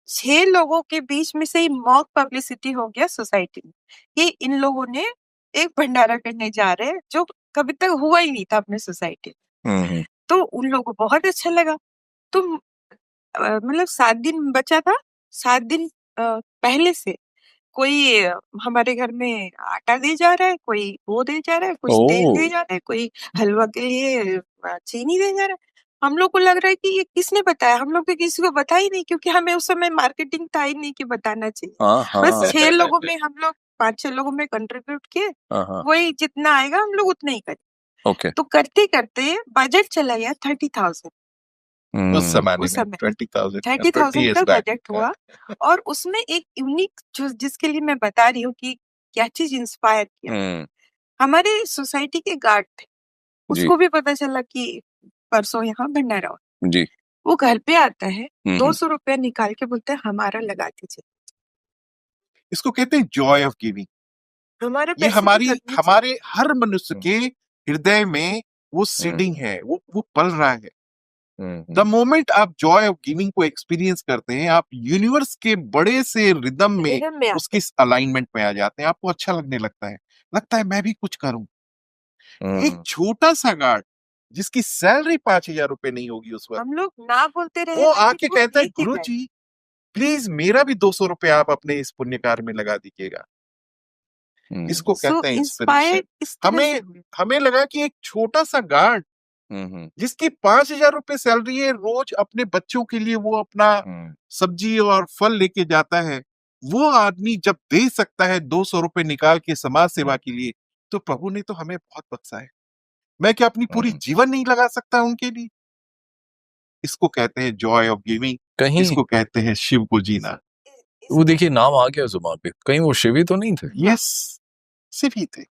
Speaker 3: 6 लोगों के बीच में से ही मॉक पब्लिसिटी हो गया सोसाइटी में कि इन लोगों ने एक भंडारा करने जा रहे हैं जो कभी तक हुआ ही नहीं था अपने सोसाइटी में।
Speaker 1: हम्म,
Speaker 3: तो उन लोगों को बहुत अच्छा लगा। तो मतलब 7 दिन बचा था, 7 दिन पहले से कोई हमारे घर में आटा दे जा रहा है, कोई वो दे जा रहा है, कुछ तेल
Speaker 1: ओह
Speaker 3: दे जा रहा है, कोई हलवा के लिए चीनी दे जा रहा है। हम लोग को लग रहा है कि ये किसने बताया, हम लोग तो किसी को बता ही नहीं, क्योंकि हमें उस समय मार्केटिंग था ही नहीं कि बताना चाहिए।
Speaker 1: हाँ
Speaker 3: बस
Speaker 1: हाँ
Speaker 3: 6 लोगों में हम लोग 5-6 लोगों में कंट्रीब्यूट किए,
Speaker 1: हाँ
Speaker 3: वही जितना आएगा हम लोग उतना ही करें।
Speaker 1: ओके
Speaker 3: तो करते करते बजट चला गया 30,000।
Speaker 2: उस जमाने
Speaker 3: उस
Speaker 2: में
Speaker 3: समय
Speaker 2: 20,000
Speaker 3: 30,000
Speaker 2: years
Speaker 3: का
Speaker 2: back.
Speaker 3: बजट हुआ। और उसमें एक यूनिक जो जिसके लिए मैं बता रही हूँ कि क्या चीज इंस्पायर किया,
Speaker 1: हम्म,
Speaker 3: हमारे सोसाइटी के गार्ड थे,
Speaker 1: जी
Speaker 3: उसको भी पता चला कि परसों यहाँ भंडारा हो।
Speaker 1: जी
Speaker 3: वो घर पे आता है,
Speaker 1: हम्म,
Speaker 3: 200 रुपया निकाल के बोलता है हमारा लगा दीजिए,
Speaker 2: इसको कहते हैं जॉय ऑफ गिविंग।
Speaker 3: हमारे
Speaker 2: ये
Speaker 3: पैसे की जरूरत नहीं।
Speaker 2: हमारे हर मनुष्य के हृदय में वो सीडिंग है, वो पल रहा है। द मोमेंट आप जॉय ऑफ गिविंग को एक्सपीरियंस करते हैं, आप यूनिवर्स के बड़े से रिदम में
Speaker 3: रिदम में आते
Speaker 2: उसके अलाइनमेंट में आ जाते हैं। आपको अच्छा लगने लगता है मैं भी कुछ करूं। एक छोटा सा गार्ड जिसकी सैलरी 5,000 रुपए नहीं होगी उस वक्त,
Speaker 3: हम लोग ना बोलते रहे
Speaker 2: वो
Speaker 3: लेकिन
Speaker 2: आके
Speaker 3: वो
Speaker 2: कहता है
Speaker 3: लेके
Speaker 2: गुरु
Speaker 3: गए।
Speaker 2: जी प्लीज मेरा भी 200 रुपए आप अपने इस पुण्य कार्य में लगा दीजिएगा। इसको
Speaker 3: सो
Speaker 2: कहते हैं इंस्पिरेशन।
Speaker 3: इंस्पायर्ड इस तरह
Speaker 2: हमें
Speaker 3: से हुए।
Speaker 2: हमें लगा कि एक छोटा सा गार्ड जिसकी 5,000 रुपए सैलरी है, रोज अपने बच्चों के लिए वो अपना सब्जी और फल लेके जाता है, वो आदमी जब दे सकता है 200 रुपए निकाल के समाज सेवा के लिए, तो प्रभु ने तो हमें बहुत बख्शा है। मैं क्या अपनी पूरी जीवन नहीं लगा सकता उनके लिए? इसको कहते हैं जॉय ऑफ गिविंग,
Speaker 1: कहीं
Speaker 2: इसको कहते हैं शिव को जीना।
Speaker 1: वो देखिए नाम आ गया जुबान पे, कहीं वो शिवी तो नहीं थे?
Speaker 2: यस, सिर्फ ही थे।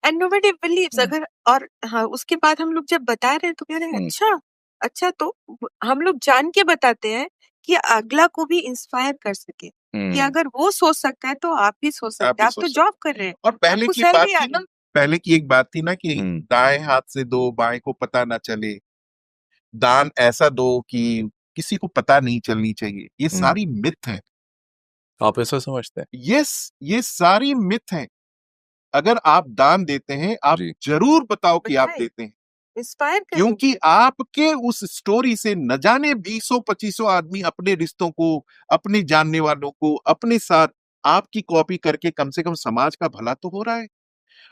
Speaker 3: And nobody believes. अगर और हाँ, उसके बाद हम लोग जब बता रहे हैं तो कह रहे हैं अच्छा अच्छा। तो हम लोग जान के बताते हैं कि अगला को भी इंस्पायर कर सके कि अगर वो सोच सकता है तो आप भी सोच सकते हैं। आप तो जॉब कर रहे हैं,
Speaker 2: और पहले
Speaker 3: आपको
Speaker 2: की बात
Speaker 3: सैलरी आ
Speaker 2: थी ना,
Speaker 3: रही।
Speaker 2: पहले की एक बात थी ना कि दाएं हाथ से दो, बाएं को पता ना चले। दान ऐसा दो कि किसी को पता नहीं चलनी चाहिए। ये सारी मिथ है।
Speaker 1: आप ऐसा समझते हैं?
Speaker 2: यस, ये सारी मिथ है। अगर आप दान देते हैं, आप जरूर बताओ कि आप देते हैं,
Speaker 3: इंस्पायर करें,
Speaker 2: क्योंकि आपके उस स्टोरी से न जाने 20-25 आदमी अपने रिश्तों को, अपने जानने वालों को, अपने साथ आपकी कॉपी करके कम से कम समाज का भला तो हो रहा है।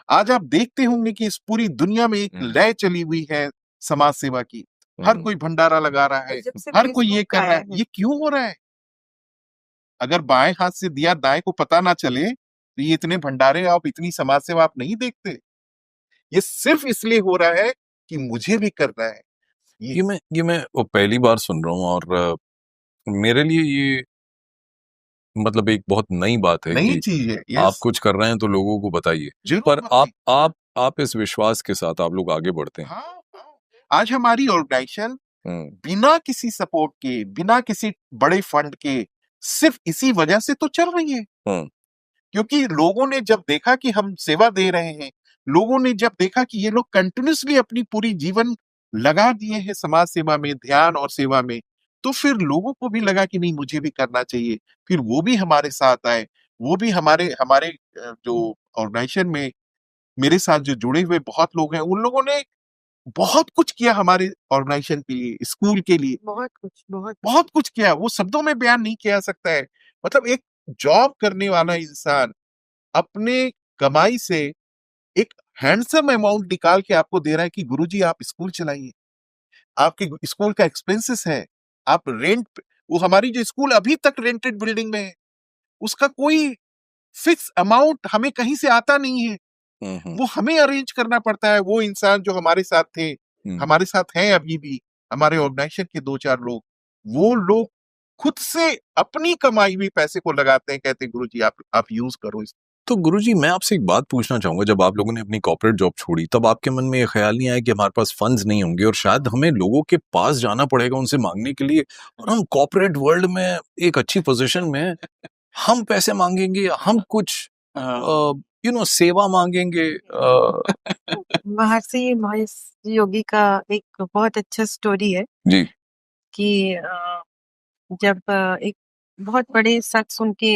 Speaker 2: आज आप देखते होंगे कि इस पूरी दुनिया में एक लय चली हुई है समाज सेवा की। हर कोई भंडारा लगा रहा है, हर कोई ये कर रहा है। ये क्यों हो रहा है? अगर बाएं हाथ से दिया दाएं को पता ना चले तो ये इतने भंडारे, आप इतनी समाज सेवा आप नहीं देखते। ये सिर्फ इसलिए हो रहा है कि मुझे भी करना है।
Speaker 1: ये मैं वो पहली बार सुन रहा हूँ और मेरे लिए ये मतलब एक बहुत नई बात है
Speaker 2: नई
Speaker 1: कि
Speaker 2: चीज है।
Speaker 1: आप कुछ कर रहे हैं तो लोगों को बताइए। पर आप इस विश्वास के साथ आप लोग आगे बढ़ते हैं।
Speaker 2: हाँ, आज हमारी ऑर्गेनाइजेशन बिना किसी सपोर्ट के, बिना किसी बड़े फंड के, सिर्फ इसी वजह से तो चल रही है क्योंकि लोगों ने जब देखा कि हम सेवा दे रहे हैं, लोगों ने जब देखा कि ये लोग कंटिन्यूसली अपनी पूरी जीवन लगा दिए हैं समाज सेवा में, ध्यान और सेवा में, तो फिर लोगों को भी लगा कि नहीं मुझे भी करना चाहिए। फिर वो भी हमारे साथ आए, वो भी हमारे हमारे जो ऑर्गेनाइजेशन में मेरे साथ जो जुड़े हुए बहुत लोग हैं, उन लोगों ने बहुत कुछ किया हमारे ऑर्गेनाइजेशन के लिए, स्कूल के लिए, बहुत कुछ किया। वो शब्दों में बयान नहीं किया सकता है। मतलब एक जॉब करने वाला इंसान अपने कमाई से एक हैंडसम अमाउंट निकाल के आपको दे रहा है कि गुरुजी आप स्कूल चलाइए, आपके स्कूल का एक्सपेंसेस है, आप रेंट, वो हमारी जो स्कूल अभी तक रेंटेड बिल्डिंग में है, उसका कोई फिक्स अमाउंट हमें कहीं से आता नहीं है, वो हमें अरेंज करना पड़ता है। वो इंसान जो हमारे साथ थे, हमारे साथ हैं अभी भी, हमारे ऑर्गेनाइजेशन के 2-4 लोग, वो लोग खुद से अपनी कमाई हुई पैसे को लगाते हैं, कहते हैं गुरुजी आप यूज करो इसको।
Speaker 1: तो गुरुजी मैं आपसे एक बात पूछना चाहूंगा, जब आप लोगों ने अपनी कॉर्पोरेट जॉब छोड़ी तब आपके मन में ये ख्याल नहीं आया कि हमारे पास फंड्स नहीं होंगे और शायद हमें लोगों के पास जाना पड़ेगा उनसे मांगने के लिए, और हम कॉर्पोरेट वर्ल्ड में एक अच्छी पोजीशन में हैं, हम पैसे मांगेंगे, हम कुछ सेवा मांगेंगे।
Speaker 3: महर्षि महेश योगी का एक बहुत अच्छा स्टोरी है
Speaker 1: जी
Speaker 3: कि जब एक बहुत बड़े शख्स उनके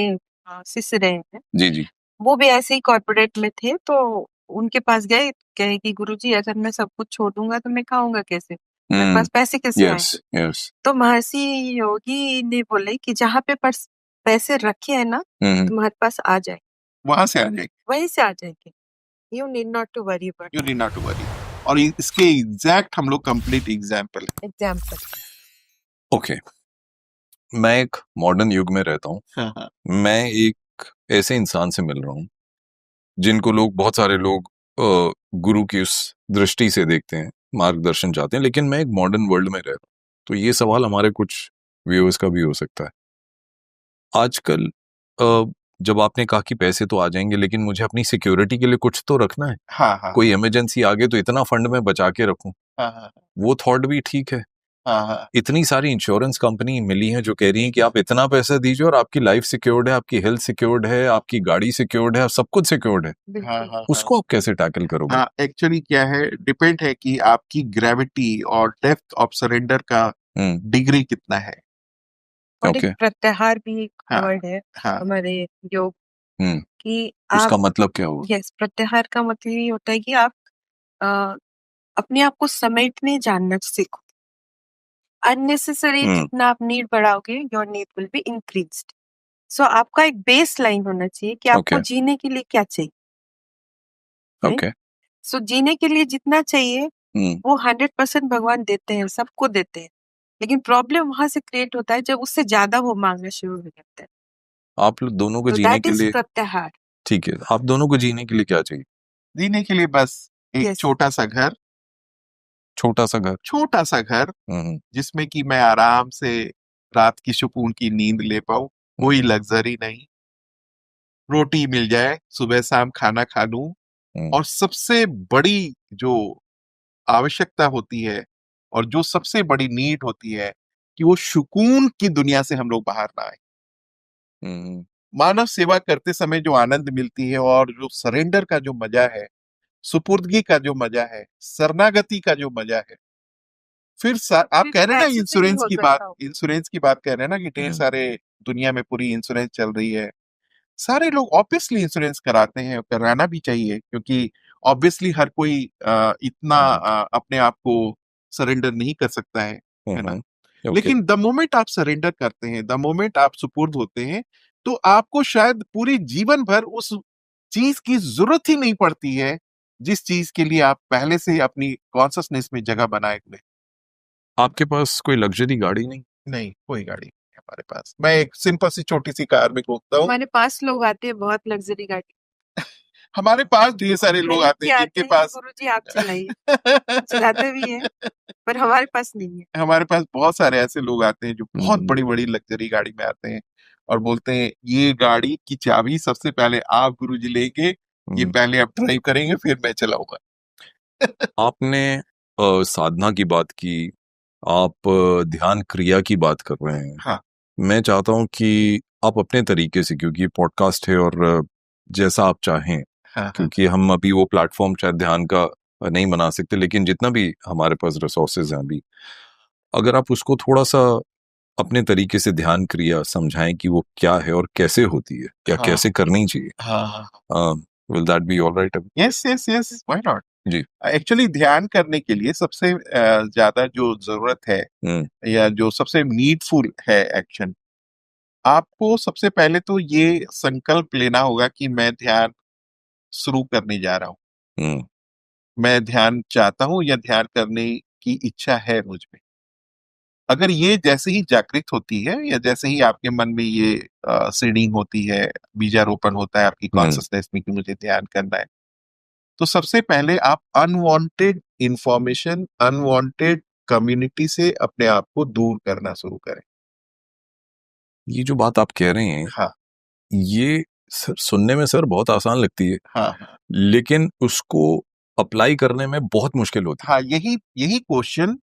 Speaker 3: शिष्य रहे हैं,
Speaker 1: जी जी
Speaker 3: वो भी ऐसे ही कॉर्पोरेट में थे, तो उनके पास गए, कहे कि गुरुजी अगर मैं सब कुछ छोड़ दूंगा तो मैं खाऊंगा कैसे, मेरे पास पैसे कैसे
Speaker 1: यस
Speaker 3: आएंगे?
Speaker 1: यस
Speaker 3: तो महर्षि योगी ने बोले कि जहाँ पे पैसे रखे हैं ना तुम्हारे पास आ जाए,
Speaker 2: वहां से आ जाएंगे,
Speaker 3: वहीं से आ जाएंगे। You need not to worry about
Speaker 2: you need not to worry. और इसके एग्जैक्ट हम लोग कंप्लीट एग्जाम्पल है।
Speaker 3: एग्जाम्पल।
Speaker 1: ओके। मैं एक मॉडर्न युग में रहता हूँ।
Speaker 2: हाँ, हाँ,
Speaker 1: मैं एक ऐसे इंसान से मिल रहा हूँ जिनको लोग, बहुत सारे लोग गुरु की उस दृष्टि से देखते हैं, मार्गदर्शन चाहते हैं, लेकिन मैं एक मॉडर्न वर्ल्ड में रह रहा हूँ। तो ये सवाल हमारे कुछ व्यूअर्स का भी हो सकता है। आजकल जब आपने कहा कि पैसे तो आ जाएंगे, लेकिन मुझे अपनी सिक्योरिटी के लिए कुछ तो रखना है।
Speaker 2: हाँ, हाँ,
Speaker 1: कोई इमरजेंसी आ गई तो इतना फंड में बचा के रखूं,
Speaker 2: हाँ, हाँ,
Speaker 1: वो थॉट भी ठीक है।
Speaker 2: हाँ, हाँ,
Speaker 1: इतनी सारी इंश्योरेंस कंपनी मिली हैं जो कह रही हैं कि आप इतना पैसा दीजिए और आपकी लाइफ सिक्योर्ड है, आपकी हेल्थ सिक्योर्ड है, आपकी गाड़ी सिक्योर्ड है, सब कुछ सिक्योर्ड है।
Speaker 2: हाँ,
Speaker 3: बिल्कुल।
Speaker 2: हाँ,
Speaker 1: उसको आप कैसे टैकल करोगे?
Speaker 2: हाँ। एक्चुअली क्या है, डिपेंड है कि आपकी ग्रेविटी और डेप्थ ऑफ सरेंडर का
Speaker 1: हम्म
Speaker 2: डिग्री कितना है।
Speaker 3: और
Speaker 1: ओके।
Speaker 3: एक प्रत्याहार भी एक
Speaker 2: हाँ,
Speaker 3: वर्ड है
Speaker 2: हाँ,
Speaker 3: हमारे योग
Speaker 1: हम्म
Speaker 3: कि आप,
Speaker 1: उसका मतलब क्या हुआ?
Speaker 3: यस, प्रत्याहार का मतलब ये होता है कि आप अ, अपने आप को समेटने जानना सीखो। अननेसेसरी
Speaker 1: हम्म
Speaker 3: जितना आप नीड बढ़ाओगे, your need will be increased. So आपका एक बेस लाइन होना चाहिए कि आपको
Speaker 1: ओके
Speaker 3: जीने के लिए क्या चाहिए, राइट?
Speaker 1: ओके
Speaker 3: सो जीने के लिए जितना चाहिए
Speaker 1: हम्म
Speaker 3: वो 100% भगवान देते हैं, सबको देते हैं। लेकिन प्रॉब्लम वहां से क्रिएट होता है जब उससे ज्यादा वो मांगना शुरू हो जाता है।
Speaker 1: आप लोग दोनों को
Speaker 3: तो
Speaker 1: जीने
Speaker 3: दैट
Speaker 1: के
Speaker 3: इज
Speaker 1: लिए,
Speaker 3: प्रत्याहार।
Speaker 1: ठीक है, आप दोनों को जीने के लिए क्या चाहिए?
Speaker 2: जीने के लिए बस एक
Speaker 3: यस,
Speaker 2: छोटा सा घर,
Speaker 1: छोटा सा घर।
Speaker 2: छोटा सा घर
Speaker 1: हम्म
Speaker 2: जिसमें कि मैं आराम से रात की सुकून की नींद ले पाऊं। कोई लग्जरी नहीं, रोटी मिल जाए, सुबह शाम खाना खा लूं।
Speaker 1: हम्म
Speaker 2: और सबसे बड़ी जो आवश्यकता होती है और जो सबसे बड़ी नीड होती है कि वो सुकून की दुनिया से हम लोग बाहर ना आए।
Speaker 1: हम्म
Speaker 2: मानव सेवा करते समय जो आनंद मिलती है और जो सरेंडर का जो मजा है, सुपुर्दगी का जो मजा है, शरणागति का जो मजा है। आप
Speaker 3: फिर
Speaker 2: कह रहे हैं ना
Speaker 3: पैसे से नहीं
Speaker 2: इंश्योरेंस
Speaker 3: हो
Speaker 2: की बात,
Speaker 3: सकता हो।
Speaker 2: इंश्योरेंस की बात कह रहे हैं ना कि ढेर
Speaker 1: हम्म
Speaker 2: सारे दुनिया में पूरी इंश्योरेंस चल रही है। सारे लोग ऑब्वियसली इंश्योरेंस कराते हैं, कराना भी चाहिए, क्योंकि ऑब्वियसली हर कोई इतना अपने आप को सरेंडर नहीं कर सकता है ना।
Speaker 1: ओके।
Speaker 2: लेकिन द मोमेंट आप सरेंडर करते हैं, द मोमेंट आप सुपुर्द होते हैं, तो आपको शायद पूरे जीवन भर उस चीज की जरूरत ही नहीं पड़ती है जिस चीज के लिए आप पहले से अपनी कॉन्शसनेस में जगह बनाए हुए।
Speaker 1: आपके पास कोई लग्जरी गाड़ी नहीं?
Speaker 2: नहीं, कोई गाड़ी नहीं है हमारे पास। मैं एक सिंपल सी छोटी सी कार में घूमता हूँ।
Speaker 3: हमारे पास लोग आते हैं बहुत लग्जरी गाड़ी,
Speaker 2: हमारे पास ढेर सारे लोग
Speaker 3: खरीद
Speaker 2: आते
Speaker 3: के
Speaker 2: हैं
Speaker 3: आते
Speaker 2: जिनके
Speaker 3: हैं,
Speaker 2: पास
Speaker 3: गुरुजी आप चलाइए। चलाते भी हैं, पर हमारे पास नहीं है।
Speaker 2: हमारे पास बहुत सारे ऐसे लोग आते हैं जो बहुत
Speaker 1: हम्म
Speaker 2: बड़ी बड़ी लग्जरी गाड़ी में आते हैं और बोलते हैं ये गाड़ी की चाबी सबसे पहले आप गुरुजी लेंगे, ये
Speaker 1: हम्म।
Speaker 2: पहले आप ड्राइव करेंगे फिर मैं चलाऊंगा।
Speaker 1: आपने साधना की बात की, आप ध्यान क्रिया की बात कर रहे हैं।
Speaker 2: हाँ,
Speaker 1: मैं चाहता हूं कि आप अपने तरीके से, क्योंकि ये पॉडकास्ट है और जैसा आप चाहें,
Speaker 2: हाँ, हाँ,
Speaker 1: क्योंकि हम अभी वो प्लेटफॉर्म शायद ध्यान का नहीं बना सकते, लेकिन जितना भी हमारे पास रिसोर्सेज हैं अभी, अगर आप उसको थोड़ा सा अपने तरीके से ध्यान क्रिया समझाएं कि वो क्या है और कैसे होती है या
Speaker 2: हाँ,
Speaker 1: कैसे करनी चाहिए,
Speaker 2: हाँ,
Speaker 1: will that be alright?
Speaker 2: Yes yes yes, why not.
Speaker 1: जी।
Speaker 2: एक्चुअली ध्यान करने के लिए सबसे ज्यादा जो जरूरत है या जो सबसे नीडफुल है एक्शन, आपको सबसे पहले तो ये संकल्प लेना होगा कि मैं ध्यान शुरू करने जा रहा हूँ।
Speaker 1: हम्म
Speaker 2: मैं ध्यान चाहता हूँ या ध्यान करने की इच्छा है मुझ में। अगर ये जैसे ही जागृत होती है या जैसे ही आपके मन में ये सीडिंग होती है, बीजारोपण होता है आपकी
Speaker 1: हम्म
Speaker 2: कॉन्शसनेस में कि मुझे ध्यान करना है, तो सबसे पहले आप अनवांटेड इंफॉर्मेशन, अनवांटेड कम्युनिटी से अपने आप को दूर करना शुरू करें।
Speaker 1: ये जो बात आप कह रहे हैं,
Speaker 2: हाँ,
Speaker 1: ये सुनने में सर बहुत आसान लगती है,
Speaker 2: हाँ, हाँ,
Speaker 1: लेकिन उसको अप्लाई करने में बहुत मुश्किल होती
Speaker 2: हाँ। यही यही क्वेश्चन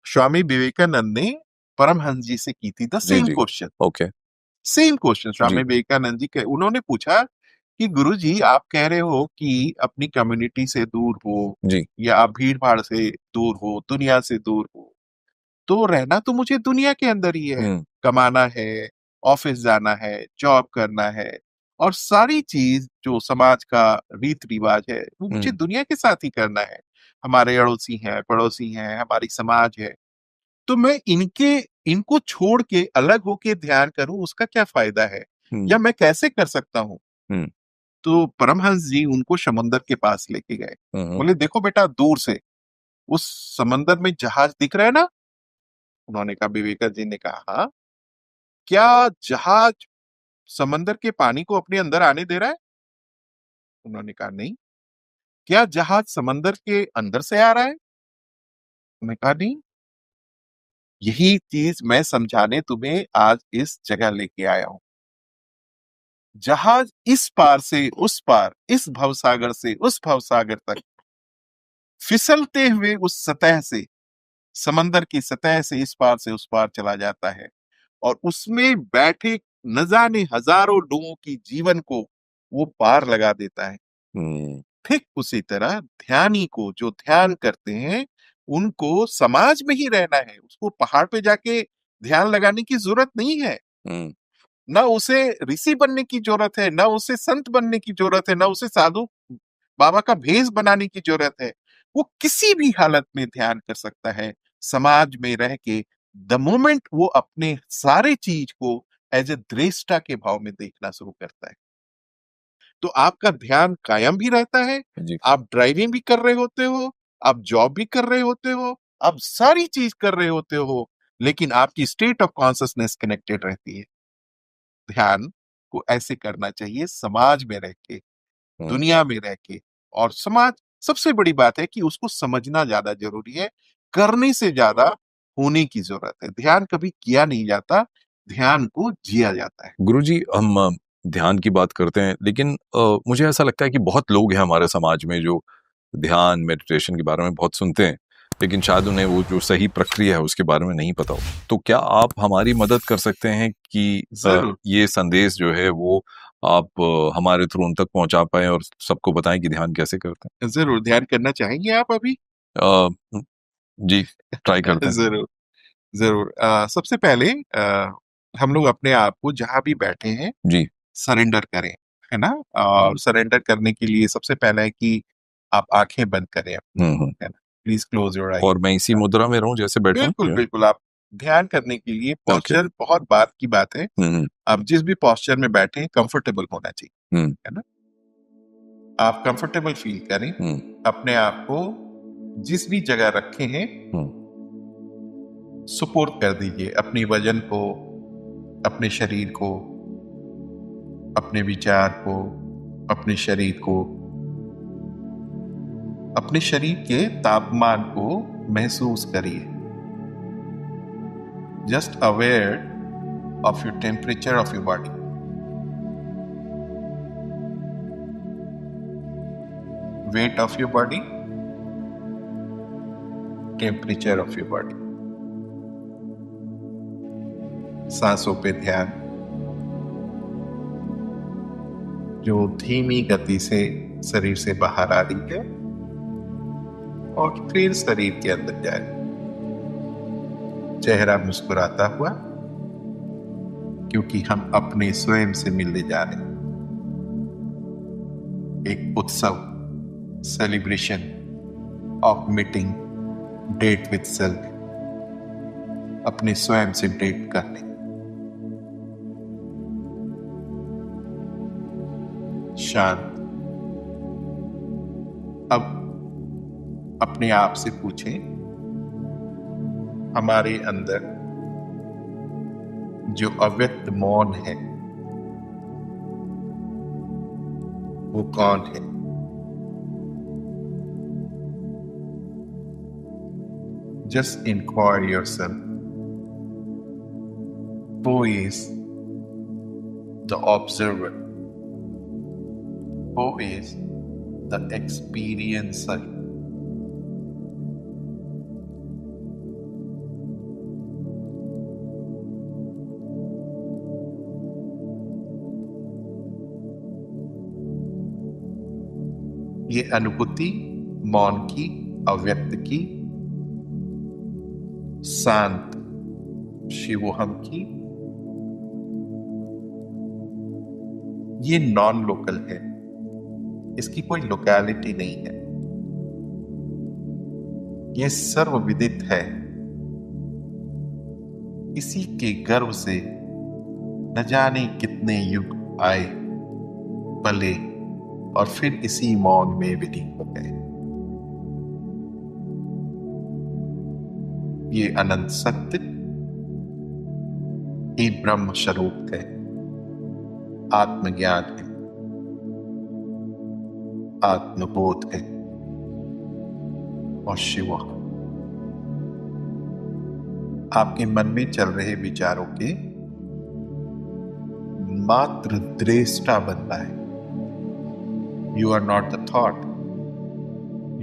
Speaker 2: स्वामी विवेकानंद ने परमहंस जी से की थी, द
Speaker 1: है। जी
Speaker 2: सेम
Speaker 1: जी।
Speaker 2: क्वेश्चन।
Speaker 1: ओके।
Speaker 2: सेम क्वेश्चन
Speaker 1: जी।
Speaker 2: स्वामी विवेकानंद जी के उन्होंने पूछा कि गुरुजी आप कह रहे हो कि अपनी कम्युनिटी से दूर हो
Speaker 1: जी।
Speaker 2: या आप भीड़ भाड़ से दूर हो, दुनिया से दूर हो, तो रहना तो मुझे दुनिया के अंदर ही है, कमाना है, ऑफिस जाना है, जॉब करना है और सारी चीज जो समाज का रीत रिवाज है वो मुझे दुनिया के साथ ही करना है। हमारे अड़ोसी हैं, पड़ोसी हैं, हमारी समाज है, तो मैं इनको छोड़ के अलग होके ध्यान करूं, उसका क्या फायदा है या मैं कैसे कर सकता हूँ? तो परमहंस जी उनको समंदर के पास लेके गए। बोले देखो बेटा, दूर से उस समंदर में जहाज दिख रहा है ना? उन्होंने कहा, विवेकानंद जी ने कहा हाँ। क्या जहाज समंदर के पानी को अपने अंदर आने दे रहा है? उन्होंने कहा नहीं। क्या जहाज समंदर के अंदर से आ रहा है? उन्होंने कहा नहीं। यही चीज मैं समझाने तुम्हें आज इस जगह लेके आया हूं। जहाज इस पार से उस पार, इस भवसागर से उस भवसागर तक फिसलते हुए उस सतह से, समंदर की सतह से इस पार से उस पार चला जाता है और उसमें बैठे न जाने हजारों लोगों की जीवन को वो पार लगा देता है। ठीक उसी तरह ध्यानी को, जो ध्यान करते हैं, उनको समाज में ही रहना है। उसको पहाड़ पे जाके ध्यान लगाने की जरूरत नहीं है। ना उसे ऋषि बनने की जरूरत है, ना उसे संत बनने की जरूरत है, ना उसे साधु बाबा का भेष बनाने की जरूरत है। वो किसी भी हालत में ध्यान कर सकता है, समाज में रह के। द मोमेंट वो अपने सारे चीज को एज ए दृष्टा के भाव में देखना शुरू करता है, तो आपका ध्यान कायम भी रहता है।
Speaker 1: जी।
Speaker 2: आप ड्राइविंग भी कर रहे होते हो, आप जॉब भी कर रहे होते हो, आप सारी चीज कर रहे होते हो, लेकिन आपकी स्टेट ऑफ कॉन्शियसनेस कनेक्टेड रहती है। ध्यान को ऐसे करना चाहिए, समाज में रह के, दुनिया में रह के। और समाज, सबसे बड़ी बात है कि उसको समझना ज्यादा जरूरी है, करने से ज्यादा होने की जरूरत है। ध्यान कभी किया नहीं जाता, ध्यान को जिया जाता है।
Speaker 1: गुरुजी, हम ध्यान की बात करते हैं, लेकिन मुझे ऐसा लगता है कि बहुत लोग हैं हमारे समाज में जो ध्यान मेडिटेशन के बारे में बहुत सुनते हैं, लेकिन शायद उन्हें वो जो सही प्रक्रिया है उसके बारे में नहीं पता हो। तो क्या आप हमारी मदद कर सकते हैं कि
Speaker 2: जरूर
Speaker 1: ये संदेश जो है वो आप हमारे थ्रू उन तक पहुंचा पाए और सबको बताएं कि ध्यान कैसे करते
Speaker 2: जरूर ध्यान करना चाहेंगे आप अभी?
Speaker 1: हैं? जी, ट्राई करते हैं।
Speaker 2: जरूर जरूर। सबसे पहले हम लोग अपने आप को जहां भी बैठे हैं
Speaker 1: जी।
Speaker 2: सरेंडर करें, है ना? और सरेंडर करने के लिए सबसे पहला है कि आप आंखें बंद करें अपनी, है ना? प्लीज क्लोज योर आई।
Speaker 1: और मैं इसी मुद्रा में रहूं जैसे बैठा
Speaker 2: बिल्कुल
Speaker 1: हूँ?
Speaker 2: बिल्कुल। आप ध्यान करने के लिए पॉस्चर बहुत बात की बात है। आप जिस भी पॉस्चर में बैठे हैं कंफर्टेबल होना चाहिए, है ना? आप कंफर्टेबल फील करें। अपने आप को जिस भी जगह रखे हैं सुपुर्द कर दीजिए, अपने वजन को, अपने शरीर को, अपने विचार को, अपने शरीर को, अपने शरीर के तापमान को महसूस करिए। Just aware of your temperature of your body. Weight of your body, temperature of your body. सांसों पे ध्यान, जो धीमी गति से शरीर से बाहर आ रही है और फिर शरीर के अंदर जा रही है। चेहरा मुस्कुराता हुआ, क्योंकि हम अपने स्वयं से मिलने जा रहे हैं। एक उत्सव, celebration of meeting, date with self, अपने स्वयं से डेट करने। शांत। अब अपने आप से पूछें, हमारे अंदर जो अव्यक्त मौन है वो कौन है? Just inquire yourself. Who is the observer? Who is the experiencer? ये अनुभूति मौन की, अव्यक्त की, शांत शिवोहम की, ये नॉन लोकल है, इसकी कोई लोकैलिटी नहीं है, ये सर्वविदित है। इसी के गर्भ से न जाने कितने युग आए पले और फिर इसी मौन में विलीन हो गए। ये अनंत सत्य ही ब्रह्म स्वरूप है, आत्मज्ञान है, आत्मबोध है और शिव आपके मन में चल रहे विचारों के मात्र दृष्टा बनता है। You are not the thought,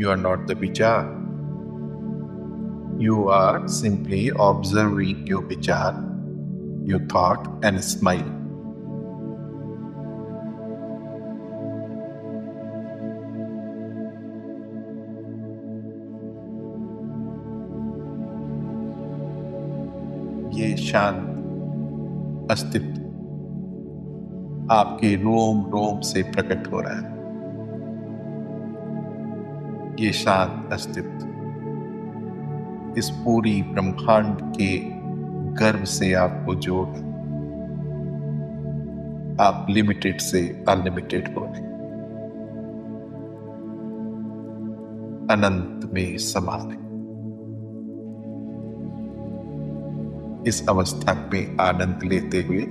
Speaker 2: you are not the विचार, you are simply observing your विचार, योर थॉट एंड स्माइल। ये शांत अस्तित्व आपके रोम रोम से प्रकट हो रहा है। ये शांत अस्तित्व इस पूरी ब्रह्मांड के गर्भ से आपको जोड़, आप लिमिटेड से अनलिमिटेड हो रहे, अनंत में समा रहे। इस अवस्था में आनंद लेते हुए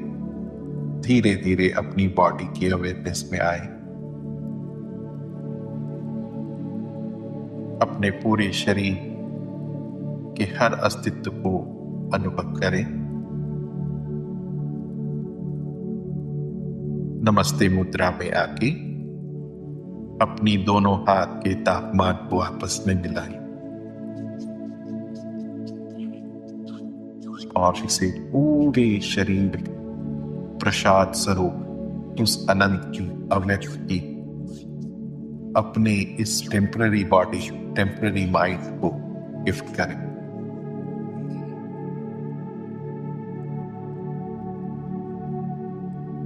Speaker 2: धीरे धीरे अपनी बॉडी की अवेयरनेस में आए, अपने पूरे शरीर के हर अस्तित्व को अनुभव करें। नमस्ते मुद्रा में आके अपनी दोनों हाथ के तापमान को आपस में मिलाएं और इसे पूरे शरीर प्रसाद स्वरूप उस अनंत की अव्यक्त की अपने इस टेम्पररी बॉडी, टेम्पररी माइंड को गिफ्ट करें।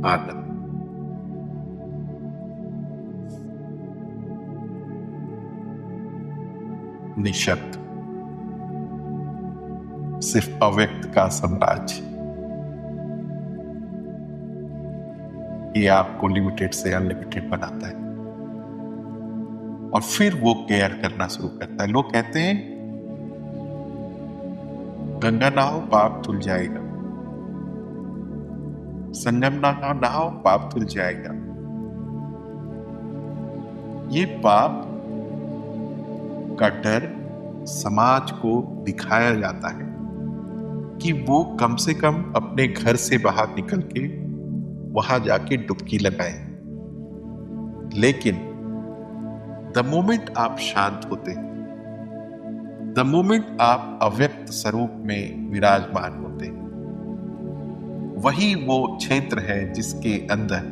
Speaker 2: आनंद निशब्द, सिर्फ अव्यक्त का साम्राज्य। ये आपको लिमिटेड से अनलिमिटेड बनाता है और फिर वो केयर करना शुरू करता है। लोग कहते हैं गंगा नहाओ पाप धुल जाएगा, संगम नहाओ पाप धुल जाएगा। ये पाप का डर समाज को दिखाया जाता है कि वो कम से कम अपने घर से बाहर निकल के वहां जाके डुबकी लगाएं। लेकिन द मोमेंट आप शांत होते हैं, द मोमेंट आप अव्यक्त स्वरूप में विराजमान होते हैं, वही वो क्षेत्र है जिसके अंदर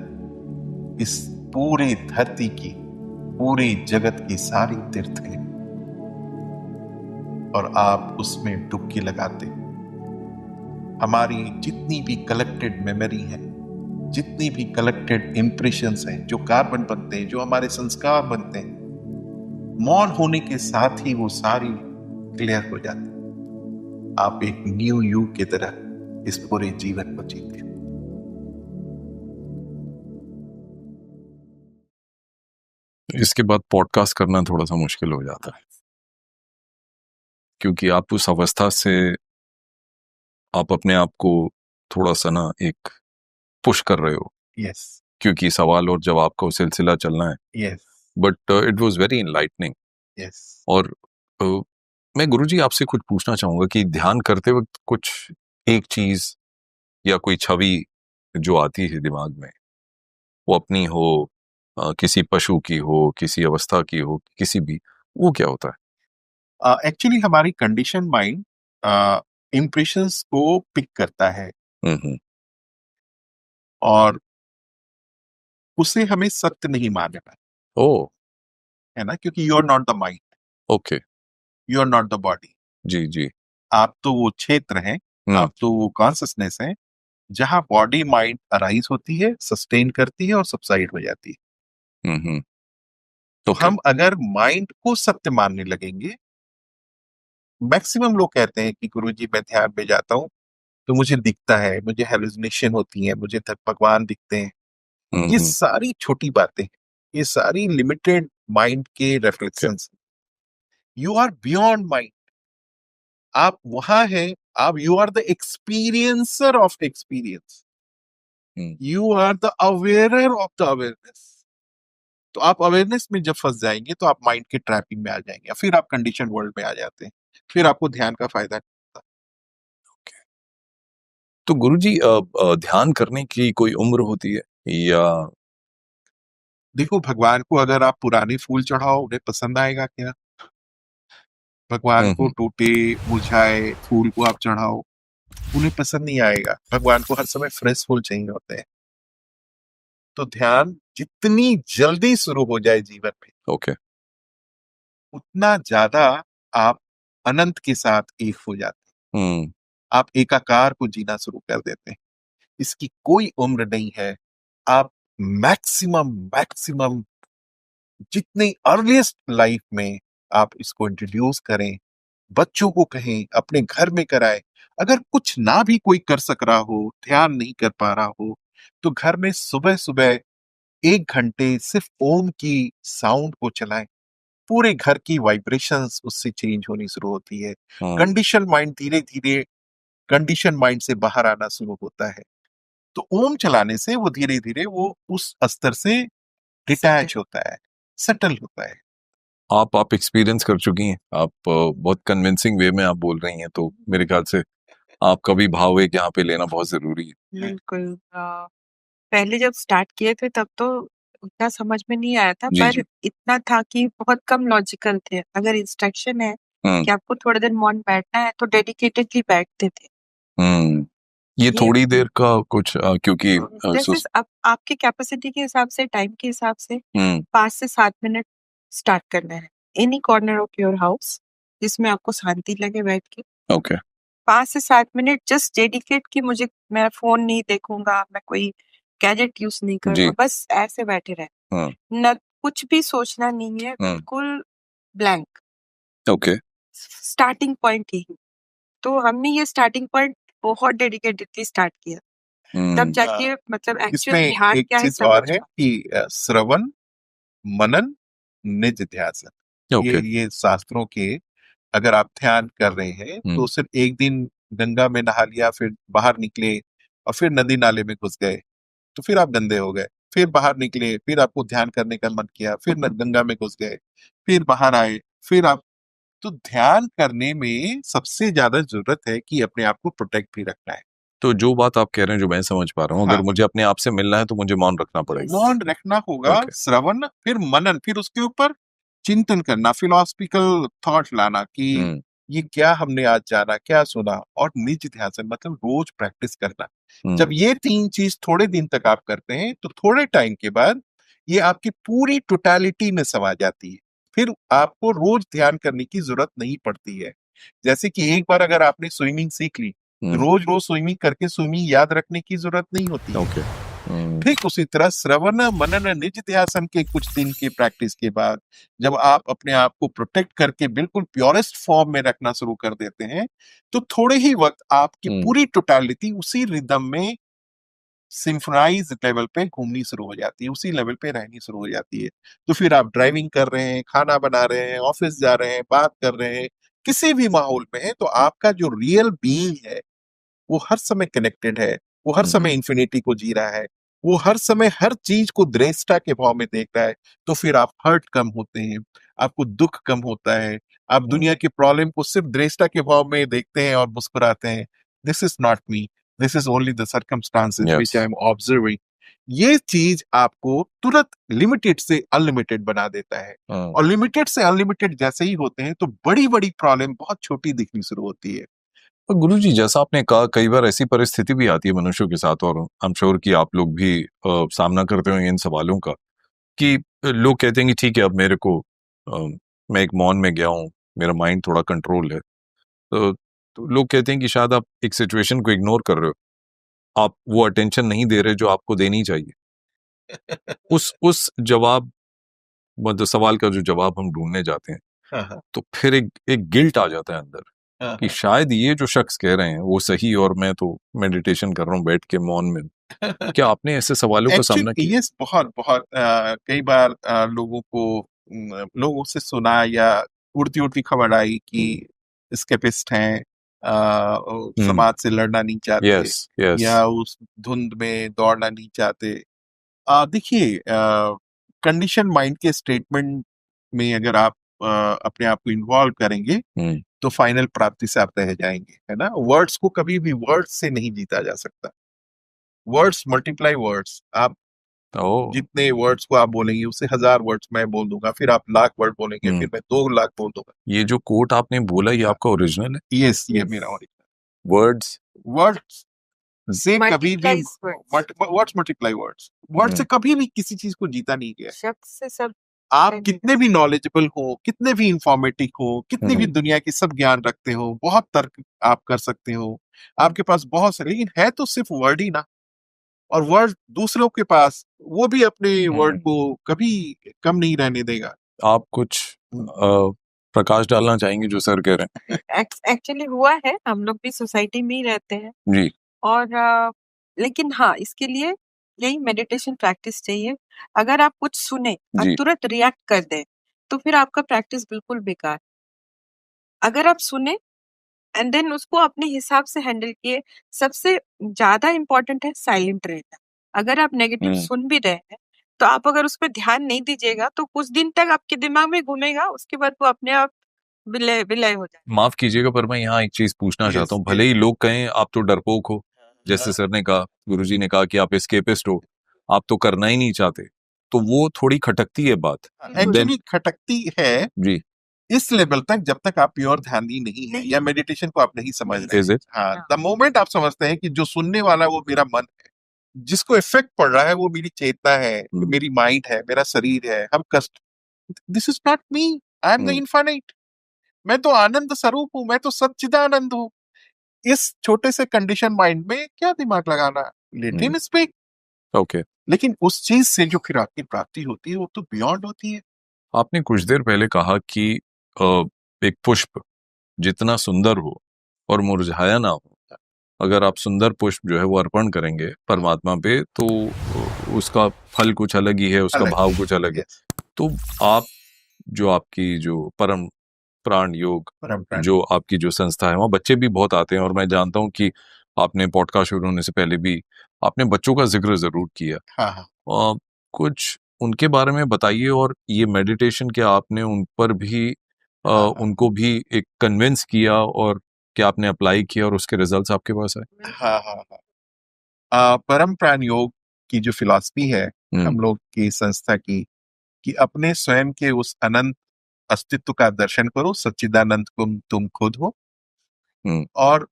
Speaker 2: इस पूरी धरती की, पूरी जगत की सारी तीर्थ है और आप उसमें डुबकी लगाते हैं। हमारी जितनी भी कलेक्टेड मेमोरी है, जितनी भी कलेक्टेड इंप्रेशंस हैं, जो कार्बन बनते हैं, जो हमारे संस्कार बनते हैं, मौन होने के साथ ही वो सारी क्लियर हो जाती है। आप एक न्यू यू की तरह इस पूरे जीवन को जीते हैं।
Speaker 1: इसके बाद पॉडकास्ट करना थोड़ा सा मुश्किल हो जाता है, क्योंकि आप उस अवस्था से आप अपने आप को थोड़ा सा ना एक पुश कर रहे हो,
Speaker 2: यस
Speaker 1: क्योंकि सवाल और जवाब का सिलसिला चलना है।
Speaker 2: Yes
Speaker 1: but it was very enlightening.
Speaker 2: Yes
Speaker 1: और मैं गुरुजी आपसे कुछ पूछना चाहूंगा कि ध्यान करते वक्त कुछ एक चीज या कोई छवि जो आती है दिमाग में, वो अपनी हो, किसी पशु की हो, किसी अवस्था की हो, किसी भी, वो क्या होता है?
Speaker 2: एक्चुअली हमारी कंडीशन माइंड इंप्रेशंस को पिक करता है और उसे हमें सत्य नहीं मानना।
Speaker 1: ओ
Speaker 2: है ना, क्योंकि you are not the mind,
Speaker 1: okay,
Speaker 2: you are not the body.
Speaker 1: जी जी।
Speaker 2: आप तो वो क्षेत्र हैं, आप तो वो कॉन्सियसनेस है जहां बॉडी माइंड अराइज होती है, सस्टेन करती है और सबसाइड हो जाती है।
Speaker 1: हम्म,
Speaker 2: तो
Speaker 1: ओके,
Speaker 2: हम अगर माइंड को सत्य मानने लगेंगे, मैक्सिमम लोग कहते हैं कि गुरुजी मैं ध्यान में जाता हूँ तो मुझे दिखता है, मुझे हेलुसिनेशन होती है, मुझे भगवान दिखते हैं। ये
Speaker 1: हम्म,
Speaker 2: सारी छोटी बातें हैं, ये सारी लिमिटेड माइंड के
Speaker 1: okay,
Speaker 2: reflections. You are beyond mind, आप वहां हैं, आप you are the experiencer of experience,
Speaker 1: hmm,
Speaker 2: you are the awarer of the awareness. तो आप अवेयरनेस में जब फंस जाएंगे तो आप माइंड के ट्रैपिंग में आ जाएंगे, फिर आप कंडीशन वर्ल्ड में आ जाते हैं, फिर आपको ध्यान का फायदा नहीं होता।
Speaker 1: ओके। तो गुरुजी ध्यान करने की कोई उम्र होती है या?
Speaker 2: देखो, भगवान को अगर आप पुराने फूल चढ़ाओ, उन्हें पसंद आएगा क्या? भगवान को
Speaker 1: हम्म,
Speaker 2: टूटे मुरझाए फूल को आप चढ़ाओ, उन्हें पसंद नहीं आएगा। भगवान को हर समय फ्रेश फूल चाहिए होते हैं। तो ध्यान जितनी जल्दी शुरू हो जाए जीवन में,
Speaker 1: ओके,
Speaker 2: उतना ज्यादा आप अनंत के साथ एक हो जाते
Speaker 1: हम्म,
Speaker 2: हैं, आप एकाकार को जीना शुरू कर देते हैं। इसकी कोई उम्र नहीं है। आप मैक्सिमम मैक्सिमम जितनी अर्लीस्ट लाइफ में आप इसको इंट्रोड्यूस करें, बच्चों को कहें, अपने घर में कराएं। अगर कुछ ना भी कोई कर सक रहा हो, ध्यान नहीं कर पा रहा हो, तो घर में सुबह सुबह 1 घंटे सिर्फ ओम की साउंड को चलाएं। पूरे घर की वाइब्रेशंस उससे चेंज होनी शुरू होती है।
Speaker 1: हम्म,
Speaker 2: कंडीशन माइंड धीरे धीरे कंडीशन माइंड से बाहर आना शुरू होता है। तो ओम चलाने से वो धीरे धीरे वो उस स्तर से डिटैच होता है, सेटल होता है।
Speaker 1: आप एक्सपीरियंस कर चुकी हैं, आप बहुत कन्विंसिंग वे में आप बोल रही हैं, तो मेरे ख्याल से आपका भी भाव एक यहाँ पे लेना बहुत जरूरी है।
Speaker 3: बिल्कुल। पहले जब स्टार्ट किए थे तब तो उतना समझ में नहीं आया था,
Speaker 1: जी
Speaker 3: पर
Speaker 1: जी।
Speaker 3: इतना था कि बहुत कम लॉजिकल थे। अगर इंस्ट्रक्शन है
Speaker 1: हम्म,
Speaker 3: कि आपको थोड़े देर मौन बैठना है तो डेडिकेटेडली बैठते थे।
Speaker 1: हम्म, ये
Speaker 3: ये
Speaker 1: थोड़ी देर का कुछ क्योंकि
Speaker 3: जैसे अब आपकी कैपेसिटी के हिसाब से, टाइम के हिसाब से
Speaker 1: हम्म,
Speaker 3: 5 से 7 मिनट स्टार्ट करना है। Any corner of your house जिसमें आपको शांति लगे बैठ के
Speaker 1: ओके,
Speaker 3: 5 से 7 मिनट जस्ट डेडिकेट कि मुझे, मैं फोन नहीं देखूंगा, मैं कोई गैजेट यूज नहीं
Speaker 1: जी,
Speaker 3: करूंगा, बस ऐसे बैठे रहे, न कुछ भी सोचना नहीं है, बिल्कुल ब्लैंक।
Speaker 1: ओके,
Speaker 3: स्टार्टिंग पॉइंट यही। तो हमने ये स्टार्टिंग पॉइंट बहुत डेडिकेटेडली स्टार्ट किया, तब जाके मतलब एक्चुअल
Speaker 2: इसमें
Speaker 3: ध्यान
Speaker 2: एक
Speaker 3: क्या है
Speaker 2: चीज
Speaker 3: समझ
Speaker 2: और है
Speaker 3: में
Speaker 2: कि श्रवण, मनन, निज ध्यासन,
Speaker 1: ओके,
Speaker 2: ये शास्त्रों के, अगर आप ध्यान कर रहे हैं तो सिर्फ एक दिन गंगा में नहा लिया, फिर बाहर निकले और फिर नदी नाले में घुस गए, तो फिर आप गंदे हो गए। फिर बाहर निकले, फिर आपको ध्यान करने का मन किया, फिर गंगा में घुस गए, फिर बाहर आए, फिर आप। तो ध्यान करने में सबसे ज्यादा जरूरत है कि अपने आप को प्रोटेक्ट भी रखना है।
Speaker 1: तो जो बात आप कह रहे हैं जो मैं समझ पा रहा हूँ, अगर
Speaker 2: हाँ,
Speaker 1: मुझे अपने आप से मिलना है तो मुझे मौन रखना पड़ेगा।
Speaker 2: मौन रखना होगा,
Speaker 1: ओके,
Speaker 2: श्रवण, फिर मनन, फिर उसके ऊपर चिंतन करना, फिलोसफिकल थॉट लाना कि ये क्या हमने आज जाना, क्या सुना, और निज ध्यान मतलब रोज प्रैक्टिस करना। जब ये 3 चीज थोड़े दिन तक आप करते हैं तो थोड़े टाइम के बाद ये आपकी पूरी टोटलिटी में समा जाती है। फिर आपको रोज ध्यान करने की जरूरत नहीं पड़ती है। जैसे कि एक बार अगर आपने स्विमिंग सीख ली, रोज रोज स्विमिंग करके स्विमिंग याद रखने की जरूरत नहीं होती है।
Speaker 1: ओके,
Speaker 2: ठीक उसी तरह श्रवण मनन निज ध्यासन के कुछ दिन की प्रैक्टिस के बाद जब आप अपने आप को प्रोटेक्ट करके बिल्कुल प्योरेस्ट फॉर्म में रखना शुरू कर देते हैं, तो थोड़े ही वक्त आपकी पूरी टोटलिटी उसी रिदम में सिंफ्राइज लेवल पे घूमनी शुरू हो जाती है, उसी लेवल पे रहनी शुरू हो जाती है। तो फिर आप ड्राइविंग कर रहे हैं, खाना बना रहे हैं, ऑफिस जा रहे हैं, बात कर रहे हैं, किसी भी माहौल में है, तो आपका जो रियल बीइंग है वो हर समय कनेक्टेड है, वो हर समय इन्फिनिटी को जी रहा है, वो हर समय हर चीज को दृष्टा के भाव में देख रहा है। तो फिर आप हर्ट कम होते हैं, आपको दुख कम होता है, आप दुनिया के प्रॉब्लम को सिर्फ दृष्टा के भाव में देखते हैं और मुस्कुराते हैं। This is not me, this is only the circumstances which I am observing. ये चीज आपको तुरंत लिमिटेड से अनलिमिटेड बना देता है, और लिमिटेड से अनलिमिटेड जैसे ही होते हैं तो बड़ी बड़ी प्रॉब्लम बहुत छोटी दिखनी शुरू होती है।
Speaker 1: और गुरुजी जैसा आपने कहा, कई बार ऐसी परिस्थिति भी आती है मनुष्यों के साथ, और आई एम श्योर कि आप लोग भी सामना करते होंगे इन सवालों का, कि लोग कहते हैं कि ठीक है अब मेरे को मैं एक मॉन में गया हूँ, मेरा माइंड थोड़ा कंट्रोल है, तो लोग कहते हैं कि शायद आप एक सिचुएशन को इग्नोर कर रहे हो, आप वो अटेंशन नहीं दे रहे जो आपको देनी चाहिए। उस जवाब मतलब सवाल का जो जवाब हम ढूंढने जाते हैं,
Speaker 2: हाँ,
Speaker 1: तो फिर एक गिल्ट आ जाता है अंदर
Speaker 2: हाँ,
Speaker 1: कि शायद ये जो शख्स कह रहे हैं वो सही, और मैं तो मेडिटेशन कर रहा हूँ बैठ के मौन में। क्या आपने ऐसे सवालों का सामना
Speaker 2: एक्चुअली
Speaker 1: किया?
Speaker 2: यस, बहुत बहुत कई बार लोगों को लोगों से सुना या उड़ती उड़ती खबर आई कि स्केपिस्ट हैं, समाज से लड़ना नहीं चाहते
Speaker 1: यस यस
Speaker 2: या उस धुंध में दौड़ना नहीं चाहते। देखिए, कंडीशन माइंड के स्टेटमेंट में अगर आप अपने आप को इन्वॉल्व करेंगे तो फाइनल प्राप्ति से आप रह जाएंगे, है ना। वर्ड्स को कभी भी वर्ड्स से नहीं जीता जा सकता। वर्ड्स मल्टीप्लाई वर्ड्स, आप
Speaker 1: ओ
Speaker 2: जितने वर्ड्स को आप बोलेंगे उससे 1000 वर्ड्स मैं बोल दूंगा, फिर आप लाख वर्ड बोलेंगे, फिर मैं 2 लाख बोल दूंगा।
Speaker 1: ये जो कोट आपने बोला ये आपका ओरिजिनल है?
Speaker 2: यस, ये मेरा ओरिजिनल।
Speaker 1: वर्ड्स
Speaker 2: वर्ड्स से कभी भी
Speaker 3: Multiplies words.
Speaker 2: Words multiply words, word से कभी भी किसी चीज को जीता नहीं गया।
Speaker 3: शब्द से सब
Speaker 2: आप कितने भी नॉलेजेबल हो, कितने भी इंफॉर्मेटिव हो, कितनी भी दुनिया की सब ज्ञान रखते हो, बहुत तर्क आप कर सकते हो, आपके पास बहुत सारे, लेकिन है तो सिर्फ वर्ड ही ना। और वर्ड दूसरों के पास, वो भी अपने वर्ड को कभी कम नहीं रहने देगा।
Speaker 1: आप कुछ प्रकाश डालना चाहेंगे जो सर कह रहे हैं?
Speaker 3: एक्चुअली हुआ है, हम लोग भी सोसाइटी में ही रहते हैं
Speaker 1: जी
Speaker 3: और लेकिन हाँ, इसके लिए यही मेडिटेशन प्रैक्टिस चाहिए। अगर आप कुछ सुने और
Speaker 1: जी
Speaker 3: तुरंत रिएक्ट कर दें तो फिर आपका प्रैक्टिस बिल्कुल बेकार। अगर आप सुने एंड देन उसको अपने हिसाब से हैंडल किए। सबसे ज्यादा इम्पोर्टेंट है साइलेंट रहना। अगर आप नेगेटिव सुन भी रहे हैं तो आप अगर उस पर ध्यान नहीं दीजिएगा तो कुछ दिन तक आपके दिमाग में घूमेगा, उसके बाद वो अपने आप विलय विलय हो जाएगा।
Speaker 1: माफ कीजिएगा पर मैं यहाँ एक चीज पूछना
Speaker 2: Yes,
Speaker 1: चाहता हूँ।
Speaker 2: yes.
Speaker 1: भले ही लोग कहें आप तो डरपोक हो, जैसे सर ने कहा, गुरुजी ने कहा कि आप एस्केपिस्ट हो, आप तो करना ही नहीं चाहते, तो वो थोड़ी खटकती है बात।
Speaker 2: एक्चुअली खटकती है
Speaker 1: जी
Speaker 2: इस लेवल तक जब तक आप प्योर ध्यानी नहीं है या मेडिटेशन को आप नहीं समझ रहे
Speaker 1: Is
Speaker 2: हैं।
Speaker 1: it?
Speaker 2: हाँ, द मोमेंट आप समझते हैं कि जो सुनने वाला वो मेरा मन है, जिसको इफेक्ट पड़ रहा है वो मेरी चेतना है, मेरी माइंड है, मेरा शरीर है, हम कष्ट, this is not me, I am the infinite, मैं तो आनंद स्वरूप हूँ, मैं तो सच्चिदानंद हूँ। इस छोटे से कंडीशन माइंड में क्या दिमाग लगाना, लेट हिम स्पीक।
Speaker 1: ओके
Speaker 2: लेकिन उस चीज से जो फिर आपकी प्राप्ति होती है वो तो बियॉन्ड होती है।
Speaker 1: आपने कुछ देर पहले कहा कि एक पुष्प जितना सुंदर हो और मुरझाया ना हो, अगर आप सुंदर पुष्प जो है वो अर्पण करेंगे परमात्मा पे तो उसका फल कुछ अलग ही है, उसका भाव कुछ अलग है। तो आप जो आपकी जो परम प्राण योग जो आपकी जो संस्था है, वहाँ बच्चे भी बहुत आते हैं और मैं जानता हूँ कि आपने पॉडकास्ट शुरू होने से पहले भी आपने बच्चों का जिक्र जरूर किया। कुछ उनके बारे में बताइए, और ये मेडिटेशन क्या आपने उन पर भी उनको भी एक कन्विंस किया और क्या आपने अप्लाई किया और उसके रिजल्ट्स आपके पास आए?
Speaker 2: हाँ। परम प्राण योग की जो फिलॉसफी है हम लोग की संस्था की, कि अपने स्वयं के उस अनंत अस्तित्व का दर्शन करो, सच्चिदानंद तुम खुद हो। और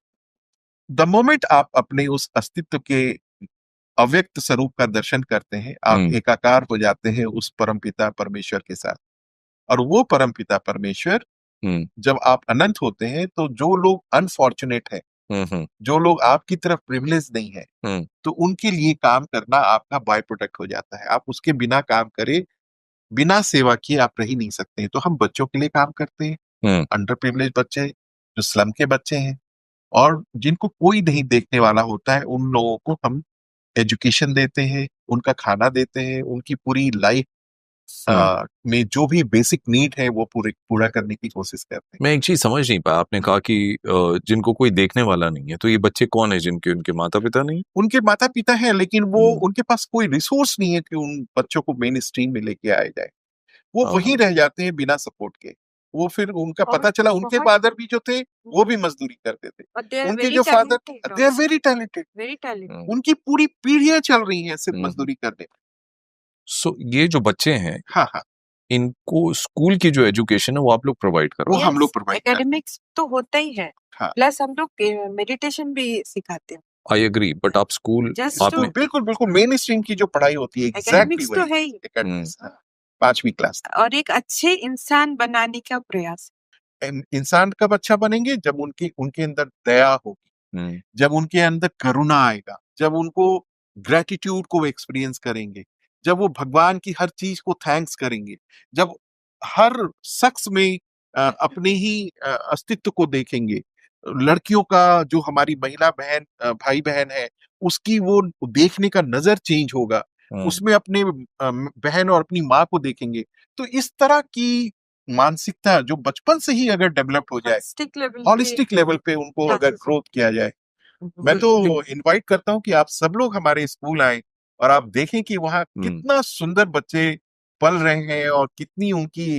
Speaker 2: द मोमेंट आप अपने उस अस्तित्व के अव्यक्त स्वरूप का दर्शन करते हैं, आप एकाकार हो जाते हैं उस परमपिता परमेश्वर के साथ। और वो परमपिता परमेश्वर जब आप अनंत होते हैं तो जो लोग अनफॉर्चुनेट है, जो लोग आपकी तरफ प्रिविलेज नहीं है, तो उनके लिए काम करना आपका बाय प्रोडक्ट हो जाता है। आप उसके बिना काम करे, बिना सेवा किए आप रह ही नहीं सकते हैं। तो हम बच्चों के लिए काम करते हैं, अंडर प्रिविलेज बच्चे, जो स्लम के बच्चे हैं और जिनको कोई नहीं देखने वाला होता है, उन लोगों को हम एजुकेशन देते हैं, उनका खाना देते हैं, उनकी पूरी लाइफ में जो भी बेसिक नीड है वो पूरा करने की कोशिश करते हैं।
Speaker 1: मैं एक चीज समझ नहीं पाया, आपने कहा कि जिनको कोई देखने वाला नहीं है, तो ये बच्चे कौन है जिनके उनके माता पिता नहीं?
Speaker 2: उनके माता पिता हैं लेकिन वो उनके पास कोई रिसोर्स नहीं है कि उन बच्चों को मेन स्ट्रीम में लेके आया जाए। वो वहीं रह जाते हैं बिना सपोर्ट के। वो फिर उनका पता चला उनके फादर भी जो थे वो भी मजदूरी करते थे, उनके जो father, they are very talented, उनकी पूरी पीढ़ियां चल रही हैं सिर्फ मजदूरी करने में।
Speaker 1: सो ये जो बच्चे हैं,
Speaker 2: हाँ,
Speaker 1: इनको स्कूल की जो एजुकेशन है वो आप लोग प्रोवाइड कर रहे
Speaker 2: वो हम लोग प्रोवाइड करते हैं।
Speaker 3: एकेडमिक्स तो होता ही है, प्लस हम लोग मेडिटेशन भी सिखाते हैं।
Speaker 1: आई एग्री, बट आप स्कूल
Speaker 2: बिल्कुल मेन स्ट्रीम की जो पढ़ाई होती है एग्जैक्टली
Speaker 3: तो है ही।
Speaker 2: 5वीं क्लास तक।
Speaker 3: और एक अच्छे इंसान बनाने का प्रयास।
Speaker 2: इंसान कब अच्छा बनेंगे? जब उनके उनके अंदर दया होगी, जब उनके अंदर करुणा आएगा, जब उनको ग्रेटिट्यूड को एक्सपीरियंस करेंगे, जब वो भगवान की हर चीज को थैंक्स करेंगे, जब हर शख्स में अपने ही अस्तित्व को देखेंगे। लड़कियों का, जो हमारी महिला बहन भाई बहन है, उसकी वो देखने का नजर चेंज होगा, उसमें अपने बहन और अपनी माँ को देखेंगे। तो इस तरह की मानसिकता जो बचपन से ही अगर डेवलप हो जाए, हॉलिस्टिक लेवल पे उनको अगर ग्रोथ किया जाए, मैं तो इनवाइट करता हूँ कि आप सब लोग हमारे स्कूल आए और आप देखें कि वहाँ कितना सुंदर बच्चे पल रहे हैं और कितनी उनकी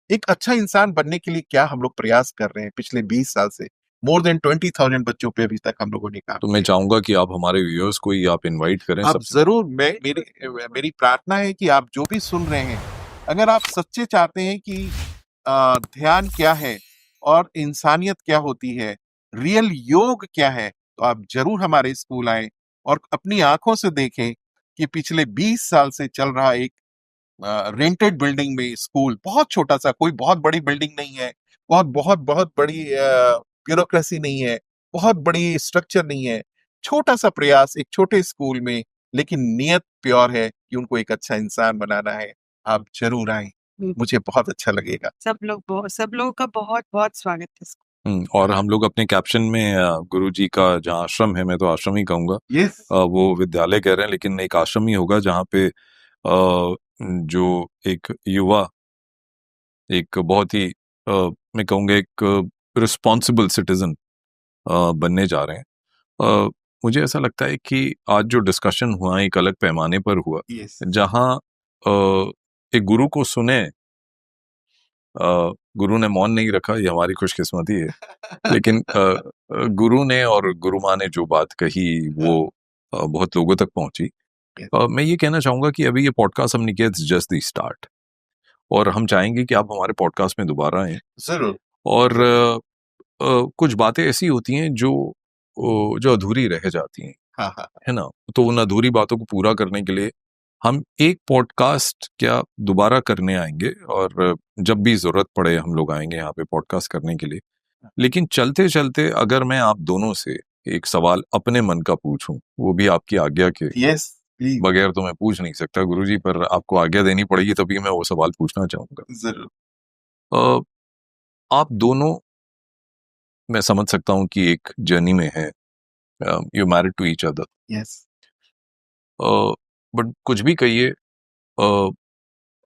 Speaker 2: एक अच्छा इंसान बनने के लिए क्या हम लोग प्रयास कर रहे हैं पिछले 20 साल से। मोर देन 20,000 बच्चों पे अभी तक हम लोगों ने काम
Speaker 1: तो मैं चाहूंगा कि आप हमारे व्यूअर्स को ही आप इनवाइट करें।
Speaker 2: आप जरूर, मेरी प्रार्थना है कि आप जो भी सुन रहे हैं, अगर आप सच्चे चाहते हैं कि ध्यान क्या है और इंसानियत क्या होती है, रियल योग क्या है, तो आप जरूर हमारे स्कूल आए और अपनी आंखों से देखें कि पिछले 20 साल से चल रहा एक रेंटेड बिल्डिंग में स्कूल, बहुत छोटा सा, कोई बहुत बड़ी बिल्डिंग नहीं है, बहुत बहुत बहुत बड़ी ब्यूरोक्रेसी नहीं है, बहुत बड़ी स्ट्रक्चर नहीं है, छोटा सा प्रयास एक छोटे स्कूल में, लेकिन नियत प्योर है कि उनको एक अच्छा इंसान बनाना है। आप जरूर आए, मुझे बहुत अच्छा लगेगा।
Speaker 3: सब लोगों का बहुत बहुत स्वागत है।
Speaker 1: और हम लोग अपने कैप्शन में गुरु जी का जहाँ आश्रम है, मैं तो आश्रम ही कहूंगा,
Speaker 2: yes.
Speaker 1: वो विद्यालय कह रहे हैं लेकिन एक आश्रम ही होगा, जहाँ पे जो एक युवा एक बहुत ही मैं कहूँगा एक रिस्पॉन्सिबल सिटीजन बनने जा रहे हैं। मुझे ऐसा लगता है कि आज जो डिस्कशन हुआ एक अलग पैमाने पर हुआ,
Speaker 2: yes.
Speaker 1: जहाँ एक गुरु को सुने, गुरु ने मौन नहीं रखा, ये हमारी खुशकिस्मती है, लेकिन गुरु ने और गुरु माँ ने जो बात कही वो बहुत लोगों तक पहुंची। मैं ये कहना चाहूंगा कि अभी ये पॉडकास्ट हमने किया, इट्स जस्ट द स्टार्ट, और हम चाहेंगे कि आप हमारे पॉडकास्ट में दोबारा आएं।
Speaker 2: जरूर।
Speaker 1: और कुछ बातें ऐसी होती हैं जो अधूरी रह जाती हैं,
Speaker 2: हाँ।
Speaker 1: है ना, तो उन अधूरी बातों को पूरा करने के लिए हम एक पॉडकास्ट क्या दोबारा करने आएंगे, और जब भी जरूरत पड़े हम लोग आएंगे यहाँ पे पॉडकास्ट करने के लिए। लेकिन चलते चलते अगर मैं आप दोनों से एक सवाल अपने मन का पूछूं, वो भी आपकी आज्ञा के
Speaker 2: yes,
Speaker 1: बगैर तो मैं पूछ नहीं सकता गुरुजी, पर आपको आज्ञा देनी पड़ेगी तभी मैं वो सवाल पूछना चाहूंगा।
Speaker 2: जरूर।
Speaker 1: आप दोनों, मैं समझ सकता हूं कि एक जर्नी में है, you married to each other,
Speaker 2: yes,
Speaker 1: but कुछ भी कहिए,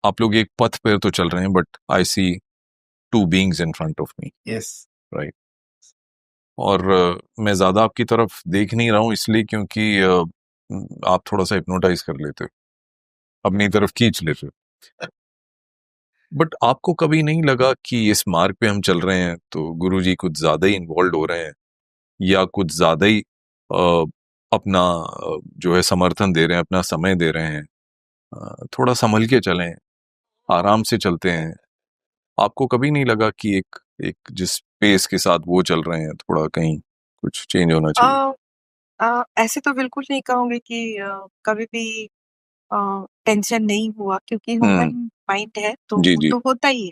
Speaker 1: आप लोग एक पथ पर तो चल रहे हैं, but I see two beings in front of me,
Speaker 2: yes,
Speaker 1: right. और मैं ज्यादा आपकी तरफ देख नहीं रहा हूं इसलिए क्योंकि आप थोड़ा सा हिप्नोटाइज कर लेते हो, अपनी तरफ खींच लेते हो। बट आपको कभी नहीं लगा कि इस मार्ग पे हम चल रहे हैं तो गुरुजी कुछ ज्यादा ही इन्वॉल्व हो रहे हैं, या कुछ ज्यादा ही अपना जो है समर्थन दे रहे हैं, अपना समय दे रहे हैं? थोड़ा संभल के चलें, आराम से चलते हैं। आपको कभी नहीं लगा कि एक एक जिस पेस के साथ वो चल रहे हैं थोड़ा कहीं कुछ चेंज होना चाहिए?
Speaker 3: ऐसे तो बिल्कुल नहीं कहूंगी कि कभी भी टेंशन नहीं हुआ, क्योंकि ह्यूमन माइंड है तो
Speaker 1: जी
Speaker 3: वो
Speaker 1: जी।
Speaker 3: तो होता ही है।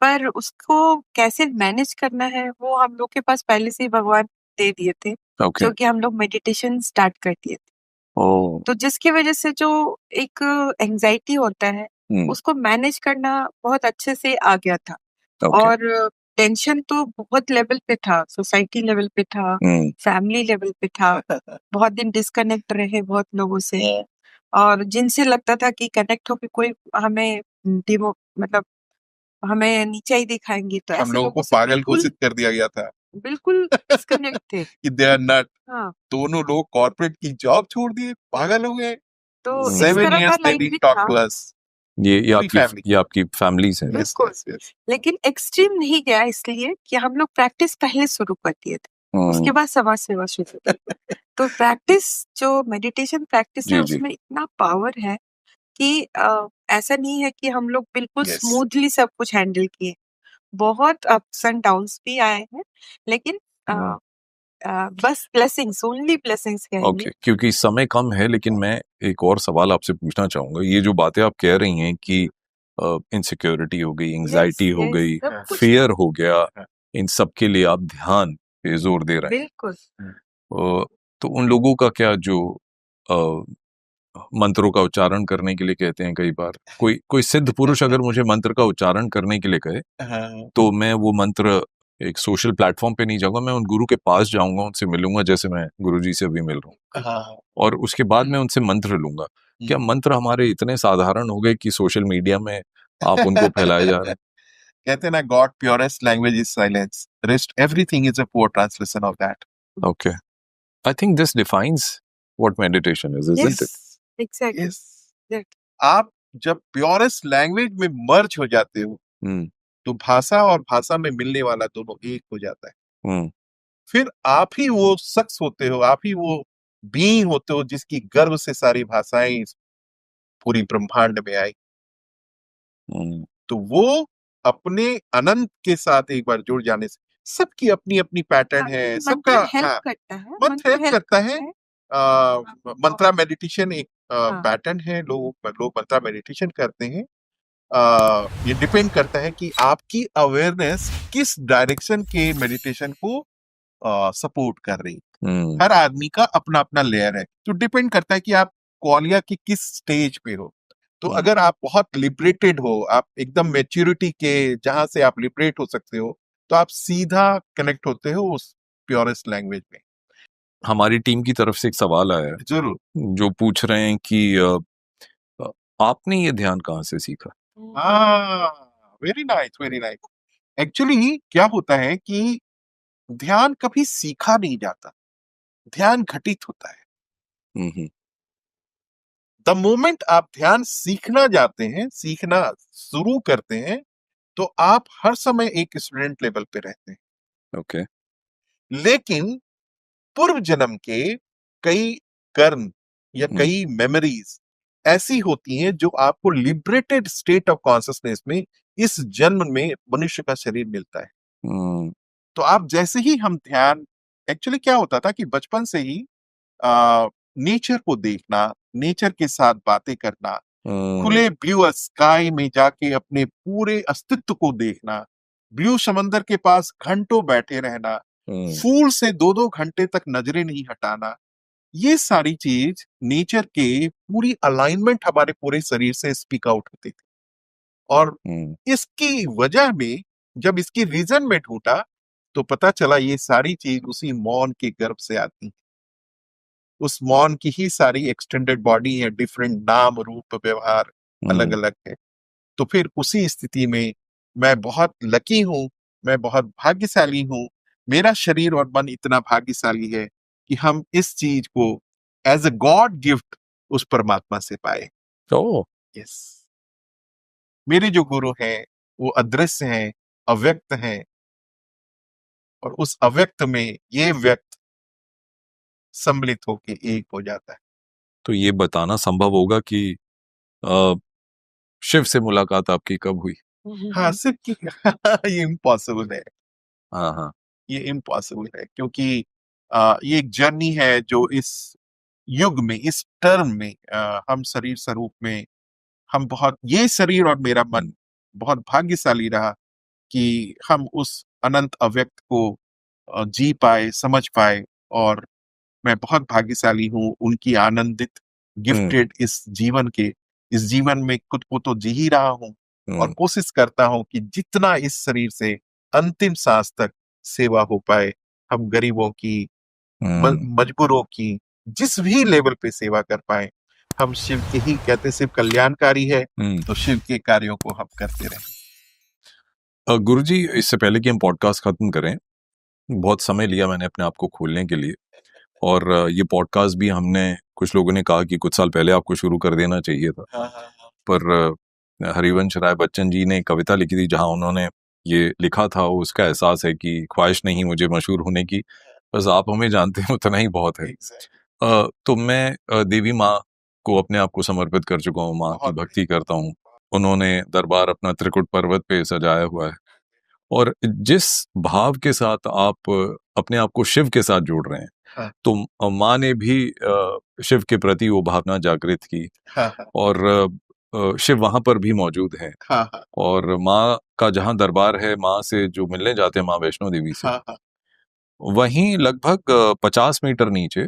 Speaker 3: पर उसको कैसे मैनेज करना है वो हम लोग के पास पहले से ही भगवान दे दिए थे,
Speaker 1: ओके।
Speaker 3: क्योंकि हम लोग मेडिटेशन स्टार्ट कर दिए थे।
Speaker 1: ओ।
Speaker 3: तो जिसकी वजह से जो एक एंजाइटी होता है उसको मैनेज करना बहुत अच्छे से आ गया था।
Speaker 1: ओके।
Speaker 3: और टेंशन तो बहुत लेवल पे था, सोसाइटी लेवल पे था, फैमिली लेवल पे था। बहुत दिन डिस्कनेक्ट रहे बहुत लोगों से, और जिनसे लगता था कि कनेक्ट होके कोई हमें मतलब हमें नीचा ही दिखाएंगे, तो
Speaker 2: हम
Speaker 3: ऐसे
Speaker 2: लोगों
Speaker 3: लोगों
Speaker 2: को
Speaker 3: से
Speaker 2: पागल
Speaker 3: बिल्कुल
Speaker 2: घोषित कर दिया गया था,
Speaker 3: बिल्कुल डिस्कनेक्ट थे।
Speaker 2: कि दे आर नट।
Speaker 3: हाँ,
Speaker 2: दोनों लोग कॉर्पोरेट की जॉब छोड़ दिए, पागल हो गए।
Speaker 3: तो इस
Speaker 2: 7
Speaker 3: तरह का
Speaker 2: years they
Speaker 3: लाइन भी
Speaker 2: didn't talk
Speaker 3: था।
Speaker 2: to us.
Speaker 1: ये
Speaker 2: पूरी family.
Speaker 1: आपकी फैमिलीज हैं।
Speaker 2: Yes,
Speaker 3: बिल्कुल।
Speaker 2: yes, yes.
Speaker 3: लेकिन एक्सट्रीम नहीं गया, इसलिए कि हम लोग प्रैक्टिस पहले शुरू कर दिए थे, उसके बाद समाज सेवा शुरू की। तो प्रैक्टिस, जो मेडिटेशन प्रैक्टिस है,
Speaker 1: जी जी।
Speaker 3: उसमें इतना पावर है कि ऐसा नहीं है कि हम लोग बिल्कुल
Speaker 2: Yes.
Speaker 3: स्मूथली सब कुछ हैंडल किए। बहुत अप्स एंड डाउन्स भी आए हैं, लेकिन बस ब्लेसिंग्स, ओनली ब्लेसिंग्स
Speaker 1: ओके
Speaker 3: कहेंगे।
Speaker 1: क्योंकि समय कम है, लेकिन मैं एक और सवाल आपसे पूछना चाहूंगा। ये जो बातें आप कह रही हैं कि इनसिक्योरिटी हो गई, एंजाइटी हो
Speaker 3: यस,
Speaker 1: गई,
Speaker 3: सब कुछ
Speaker 1: फियर हो गया,
Speaker 2: हाँ।
Speaker 1: इन सब के लिए आप ध्यान पे जोर दे रहे हैं।
Speaker 3: बिल्कुल।
Speaker 1: तो उन लोगों का क्या जो अ, मंत्रों का उच्चारण करने के लिए कहते हैं, कई बार कोई कोई सिद्ध पुरुष अगर मुझे मंत्र का उच्चारण करने के लिए कहे,
Speaker 2: हाँ,
Speaker 1: तो मैं वो मंत्र एक सोशल प्लेटफॉर्म पे नहीं जाऊंगा, मैं उन गुरु के पास जाऊंगा, उनसे मिलूंगा, जैसे मैं गुरुजी से अभी मिल रहा हूँ,
Speaker 2: हाँ,
Speaker 1: और उसके बाद मैं उनसे मंत्र लूंगा। क्या मंत्र हमारे इतने साधारण हो गए कि सोशल मीडिया में आप उनको फैलाए जा रहे हैं?
Speaker 2: कहते हैं ना, God purest language is silence, rest everything is a poor translation of that.
Speaker 1: Okay, I think this defines what meditation is, isn't it?
Speaker 3: Exactly.
Speaker 2: Yes, आप जब प्योरेस्ट लैंग्वेज में मर्ज हो जाते हो, तो भाषा और भाषा में मिलने वाला दोनों एक हो जाता है। फिर आप ही वो शख्स होते हो, आप ही वो बीइंग होते हो जिसकी गर्भ से सारी भाषाएं इस पूरी ब्रह्मांड में आई। तो वो अपने अनंत के साथ एक बार जुड़ जाने से, सबकी अपनी अपनी पैटर्न है, सबका।
Speaker 3: मंत्र हेल्प
Speaker 2: हाँ,
Speaker 3: करता है,
Speaker 2: मंत्र हेल्प करता है। मंत्रा
Speaker 3: और
Speaker 2: मेडिटेशन एक
Speaker 3: हाँ,
Speaker 2: पैटर्न है, लोग मंत्रा मेडिटेशन करते हैं। ये डिपेंड करता है कि आपकी अवेयरनेस किस डायरेक्शन के मेडिटेशन को सपोर्ट कर रही है। हर आदमी का अपना अपना लेयर है, तो डिपेंड करता है कि आप क्वालिया की किस स्टेज पे हो। तो अगर आप बहुत लिबरेटेड हो, आप एकदम मैच्योरिटी के, जहां से आप लिबरेट हो सकते हो, तो आप सीधा कनेक्ट होते हो उस प्योरेस्ट लैंग्वेज में।
Speaker 1: हमारी टीम की तरफ से एक सवाल आया है,
Speaker 2: जरूर।
Speaker 1: जो पूछ रहे हैं कि अ, आपने ये ध्यान कहाँ से सीखा?
Speaker 2: हाँ, very nice, very nice. Actually क्या होता है कि ध्यान कभी सीखा नहीं जाता, ध्यान घटित होता है।
Speaker 1: हम्म,
Speaker 2: द मोमेंट आप ध्यान सीखना जाते हैं, सीखना शुरू करते हैं, तो आप हर समय एक स्टूडेंट लेवल पे रहते हैं।
Speaker 1: ओके,
Speaker 2: लेकिन पूर्व जन्म के कई कर्म या कई मेमोरीज ऐसी होती हैं जो आपको लिबरेटेड स्टेट ऑफ कॉन्शियसनेस में इस जन्म में मनुष्य का शरीर मिलता है। तो आप जैसे ही हम ध्यान, एक्चुअली क्या होता था कि बचपन से ही नेचर को देखना, नेचर के साथ बातें करना, खुले ब्लू स्काई में जाके अपने पूरे अस्तित्व को देखना, ब्लू समंदर के पास घंटों बैठे रहना, फूल से 2-2 घंटे तक नजरें नहीं हटाना, ये सारी चीज नेचर के पूरी अलाइनमेंट हमारे पूरे शरीर से स्पीक आउट होती थी। और इसकी वजह में जब इसकी रीजन में ढूंढा, तो पता चला ये सारी चीज उसी मौन के गर्भ से आती है। उस मौन की ही सारी एक्सटेंडेड बॉडी है, डिफरेंट नाम रूप व्यवहार अलग अलग है। तो फिर उसी स्थिति में मैं बहुत लकी हूँ, मैं बहुत भाग्यशाली हूँ, मेरा शरीर और मन इतना भाग्यशाली है कि हम इस चीज को एज अ गॉड गिफ्ट उस परमात्मा से पाए।
Speaker 1: ओह,
Speaker 2: यस, मेरे जो गुरु हैं वो अदृश्य हैं, अव्यक्त हैं, और उस अव्यक्त में ये व्यक्त सम्मिलित होके एक हो जाता है।
Speaker 1: तो ये बताना संभव होगा कि अ, शिव से मुलाकात आपकी कब हुई?
Speaker 2: हाँ, सिर्फ कि ये इम्पॉसिबल है,
Speaker 1: हाँ हाँ,
Speaker 2: ये इम्पॉसिबल है, क्योंकि ये एक जर्नी है जो इस युग में, इस टर्म में, हम शरीर स्वरूप में, हम बहुत, ये शरीर और मेरा मन बहुत भाग्यशाली रहा कि हम उस अनंत अव्यक्त को जी पाए, समझ पाए। और मैं बहुत भाग्यशाली हूँ उनकी आनंदित गिफ्टेड इस जीवन में खुद को तो जी ही रहा हूँ, और कोशिश करता हूँ कि जितना इस शरीर से अंतिम सांस तक सेवा हो पाए, हम गरीबों की, मजबूरों की, जिस भी लेवल पे सेवा कर पाए। हम शिव के ही, कहते शिव कल्याणकारी है, तो शिव के कार्यों को हम करते रहे।
Speaker 1: गुरुजी, इससे पहले कि हम पॉडकास्ट खत्म करें, बहुत समय लिया मैंने अपने आप को खोलने के लिए, और ये पॉडकास्ट भी हमने, कुछ लोगों ने कहा कि कुछ साल पहले आपको शुरू कर देना चाहिए था, पर हरिवंश राय बच्चन जी ने कविता लिखी थी जहां उन्होंने ये लिखा था, उसका एहसास है कि ख्वाहिश नहीं मुझे मशहूर होने की, बस आप हमें जानते हैं उतना ही बहुत है। तो मैं देवी माँ को अपने आप को समर्पित कर चुका हूँ, माँ की भक्ति करता हूँ। उन्होंने दरबार अपना त्रिकुट पर्वत पे सजाया हुआ है, और जिस भाव के साथ आप अपने आप को शिव के साथ जोड़ रहे हैं,
Speaker 2: हाँ।
Speaker 1: तो माँ ने भी शिव के प्रति वो भावना जागृत की,
Speaker 2: हाँ, हाँ,
Speaker 1: और शिव वहां पर भी मौजूद है।
Speaker 2: हाँ, हाँ,
Speaker 1: और माँ का जहाँ दरबार है, माँ से जो मिलने जाते हैं माँ वैष्णो देवी से,
Speaker 2: हाँ, हाँ,
Speaker 1: वहीं लगभग 50 मीटर नीचे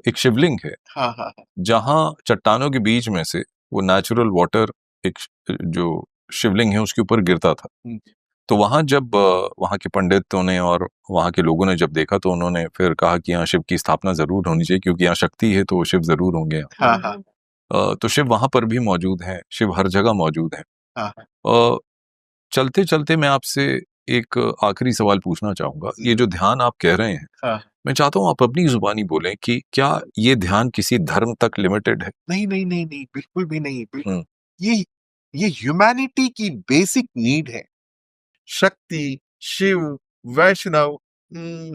Speaker 1: एक शिवलिंग है,
Speaker 2: हाँ, हाँ,
Speaker 1: जहाँ चट्टानों के बीच में से वो नेचुरल वाटर एक जो शिवलिंग है उसके ऊपर गिरता था।
Speaker 2: हम्म,
Speaker 1: तो वहां जब वहां के पंडितों ने और वहां के लोगों ने जब देखा, तो उन्होंने फिर कहा कि यहाँ शिव की स्थापना जरूर होनी चाहिए, क्योंकि यहाँ शक्ति है तो शिव जरूर होंगे यहाँ।
Speaker 2: हाँ, हाँ,
Speaker 1: तो शिव वहां पर भी मौजूद है, शिव हर जगह मौजूद है।
Speaker 2: हाँ, हाँ,
Speaker 1: चलते चलते मैं आपसे एक आखिरी सवाल पूछना चाहूंगा। ये जो ध्यान आप कह रहे हैं,
Speaker 2: हाँ।
Speaker 1: मैं चाहता हूँ आप अपनी जुबानी बोलें कि क्या ये ध्यान किसी धर्म तक लिमिटेड है?
Speaker 2: नहीं, नहीं, नहीं, नहीं, बिल्कुल भी नहीं, बिल्कुल।
Speaker 1: हम्म,
Speaker 2: ये ये ह्यूमैनिटी की बेसिक नीड है। शक्ति, शिव, वैष्णव,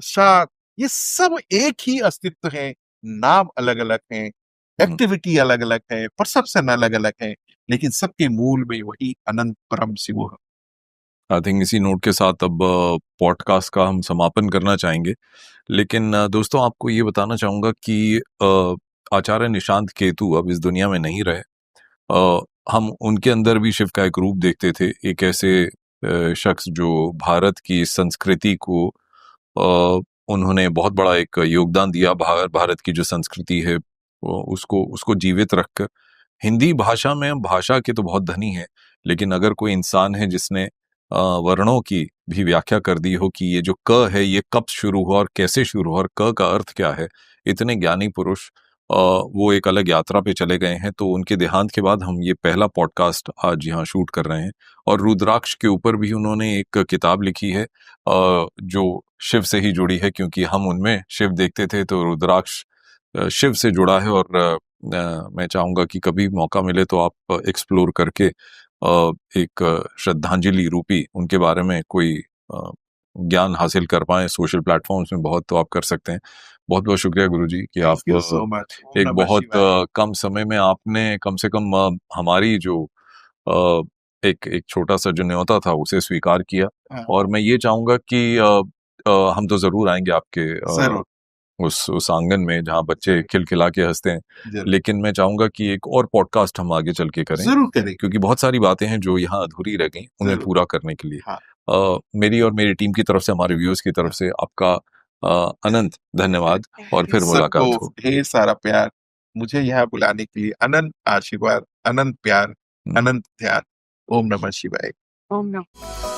Speaker 2: शाक्त, ये सब एक ही अस्तित्व है। नाम अलग-अलग हैं,
Speaker 1: हम्म।
Speaker 2: एक्टिविटी अलग-अलग है, परसेप्शन अलग-अलग है, लेकिन सबके मूल में वही अनंत परम शिव है।
Speaker 1: आई थिंक इसी नोट के साथ अब पॉडकास्ट का हम समापन करना चाहेंगे। लेकिन दोस्तों, आपको ये बताना चाहूंगा कि आचार्य निशांत केतु अब इस दुनिया में नहीं रहे। हम उनके अंदर भी शिव का एक रूप देखते थे, एक ऐसे शख्स जो भारत की संस्कृति को उन्होंने बहुत बड़ा एक योगदान दिया। भारत की जो संस्कृति है उसको उसको जीवित रखकर, हिंदी भाषा में, हम भाषा के तो बहुत धनी हैं, लेकिन अगर कोई इंसान है जिसने वर्णों की भी व्याख्या कर दी हो कि ये जो क है ये कब शुरू हुआ और कैसे शुरू हुआ और क का अर्थ क्या है, इतने ज्ञानी पुरुष वो एक अलग यात्रा पे चले गए हैं। तो उनके देहांत के बाद हम ये पहला पॉडकास्ट आज यहाँ शूट कर रहे हैं। और रुद्राक्ष के ऊपर भी उन्होंने एक किताब लिखी है जो शिव से ही जुड़ी है, क्योंकि हम उनमें शिव देखते थे, तो रुद्राक्ष शिव से जुड़ा है। और मैं चाहूंगा कि कभी मौका मिले तो आप एक्सप्लोर करके एक श्रद्धांजलि रूपी उनके बारे में कोई ज्ञान हासिल कर पाए। सोशल प्लेटफॉर्म्स में बहुत तो आप कर सकते हैं। बहुत बहुत शुक्रिया गुरुजी कि आप
Speaker 2: थैंक यू सो मच। ओम
Speaker 1: एक
Speaker 2: नमः
Speaker 1: बहुत
Speaker 2: शिवाय।
Speaker 1: कम समय में आपने कम से कम हमारी जो अ, एक छोटा सा जो न्योता था उसे स्वीकार किया।
Speaker 2: हाँ,
Speaker 1: और मैं ये चाहूंगा कि हम तो जरूर आएंगे आपके
Speaker 2: जरूर,
Speaker 1: उस आंगन में जहाँ बच्चे खिलखिला के हंसते हैं।
Speaker 2: जरूर,
Speaker 1: लेकिन मैं चाहूंगा कि एक और पॉडकास्ट हम आगे चल के करें,
Speaker 2: जरूर करेंगे।
Speaker 1: क्योंकि बहुत सारी बातें हैं जो यहाँ अधूरी रह गई, उन्हें
Speaker 2: जरूर।
Speaker 1: पूरा करने के लिए
Speaker 2: हाँ,
Speaker 1: मेरी और मेरी टीम की तरफ से, हमारे व्यूअर्स की तरफ से आपका अनंत धन्यवाद। और फिर
Speaker 2: सबको
Speaker 1: मुलाकात हो।
Speaker 2: ढेर सारा प्यार। मुझे यहाँ बुलाने के लिए अनंत आशीर्वाद, अनंत प्यार,
Speaker 1: हम्म।
Speaker 2: अनंत ध्यान। ओम नमः शिवाय।
Speaker 3: ओम नमः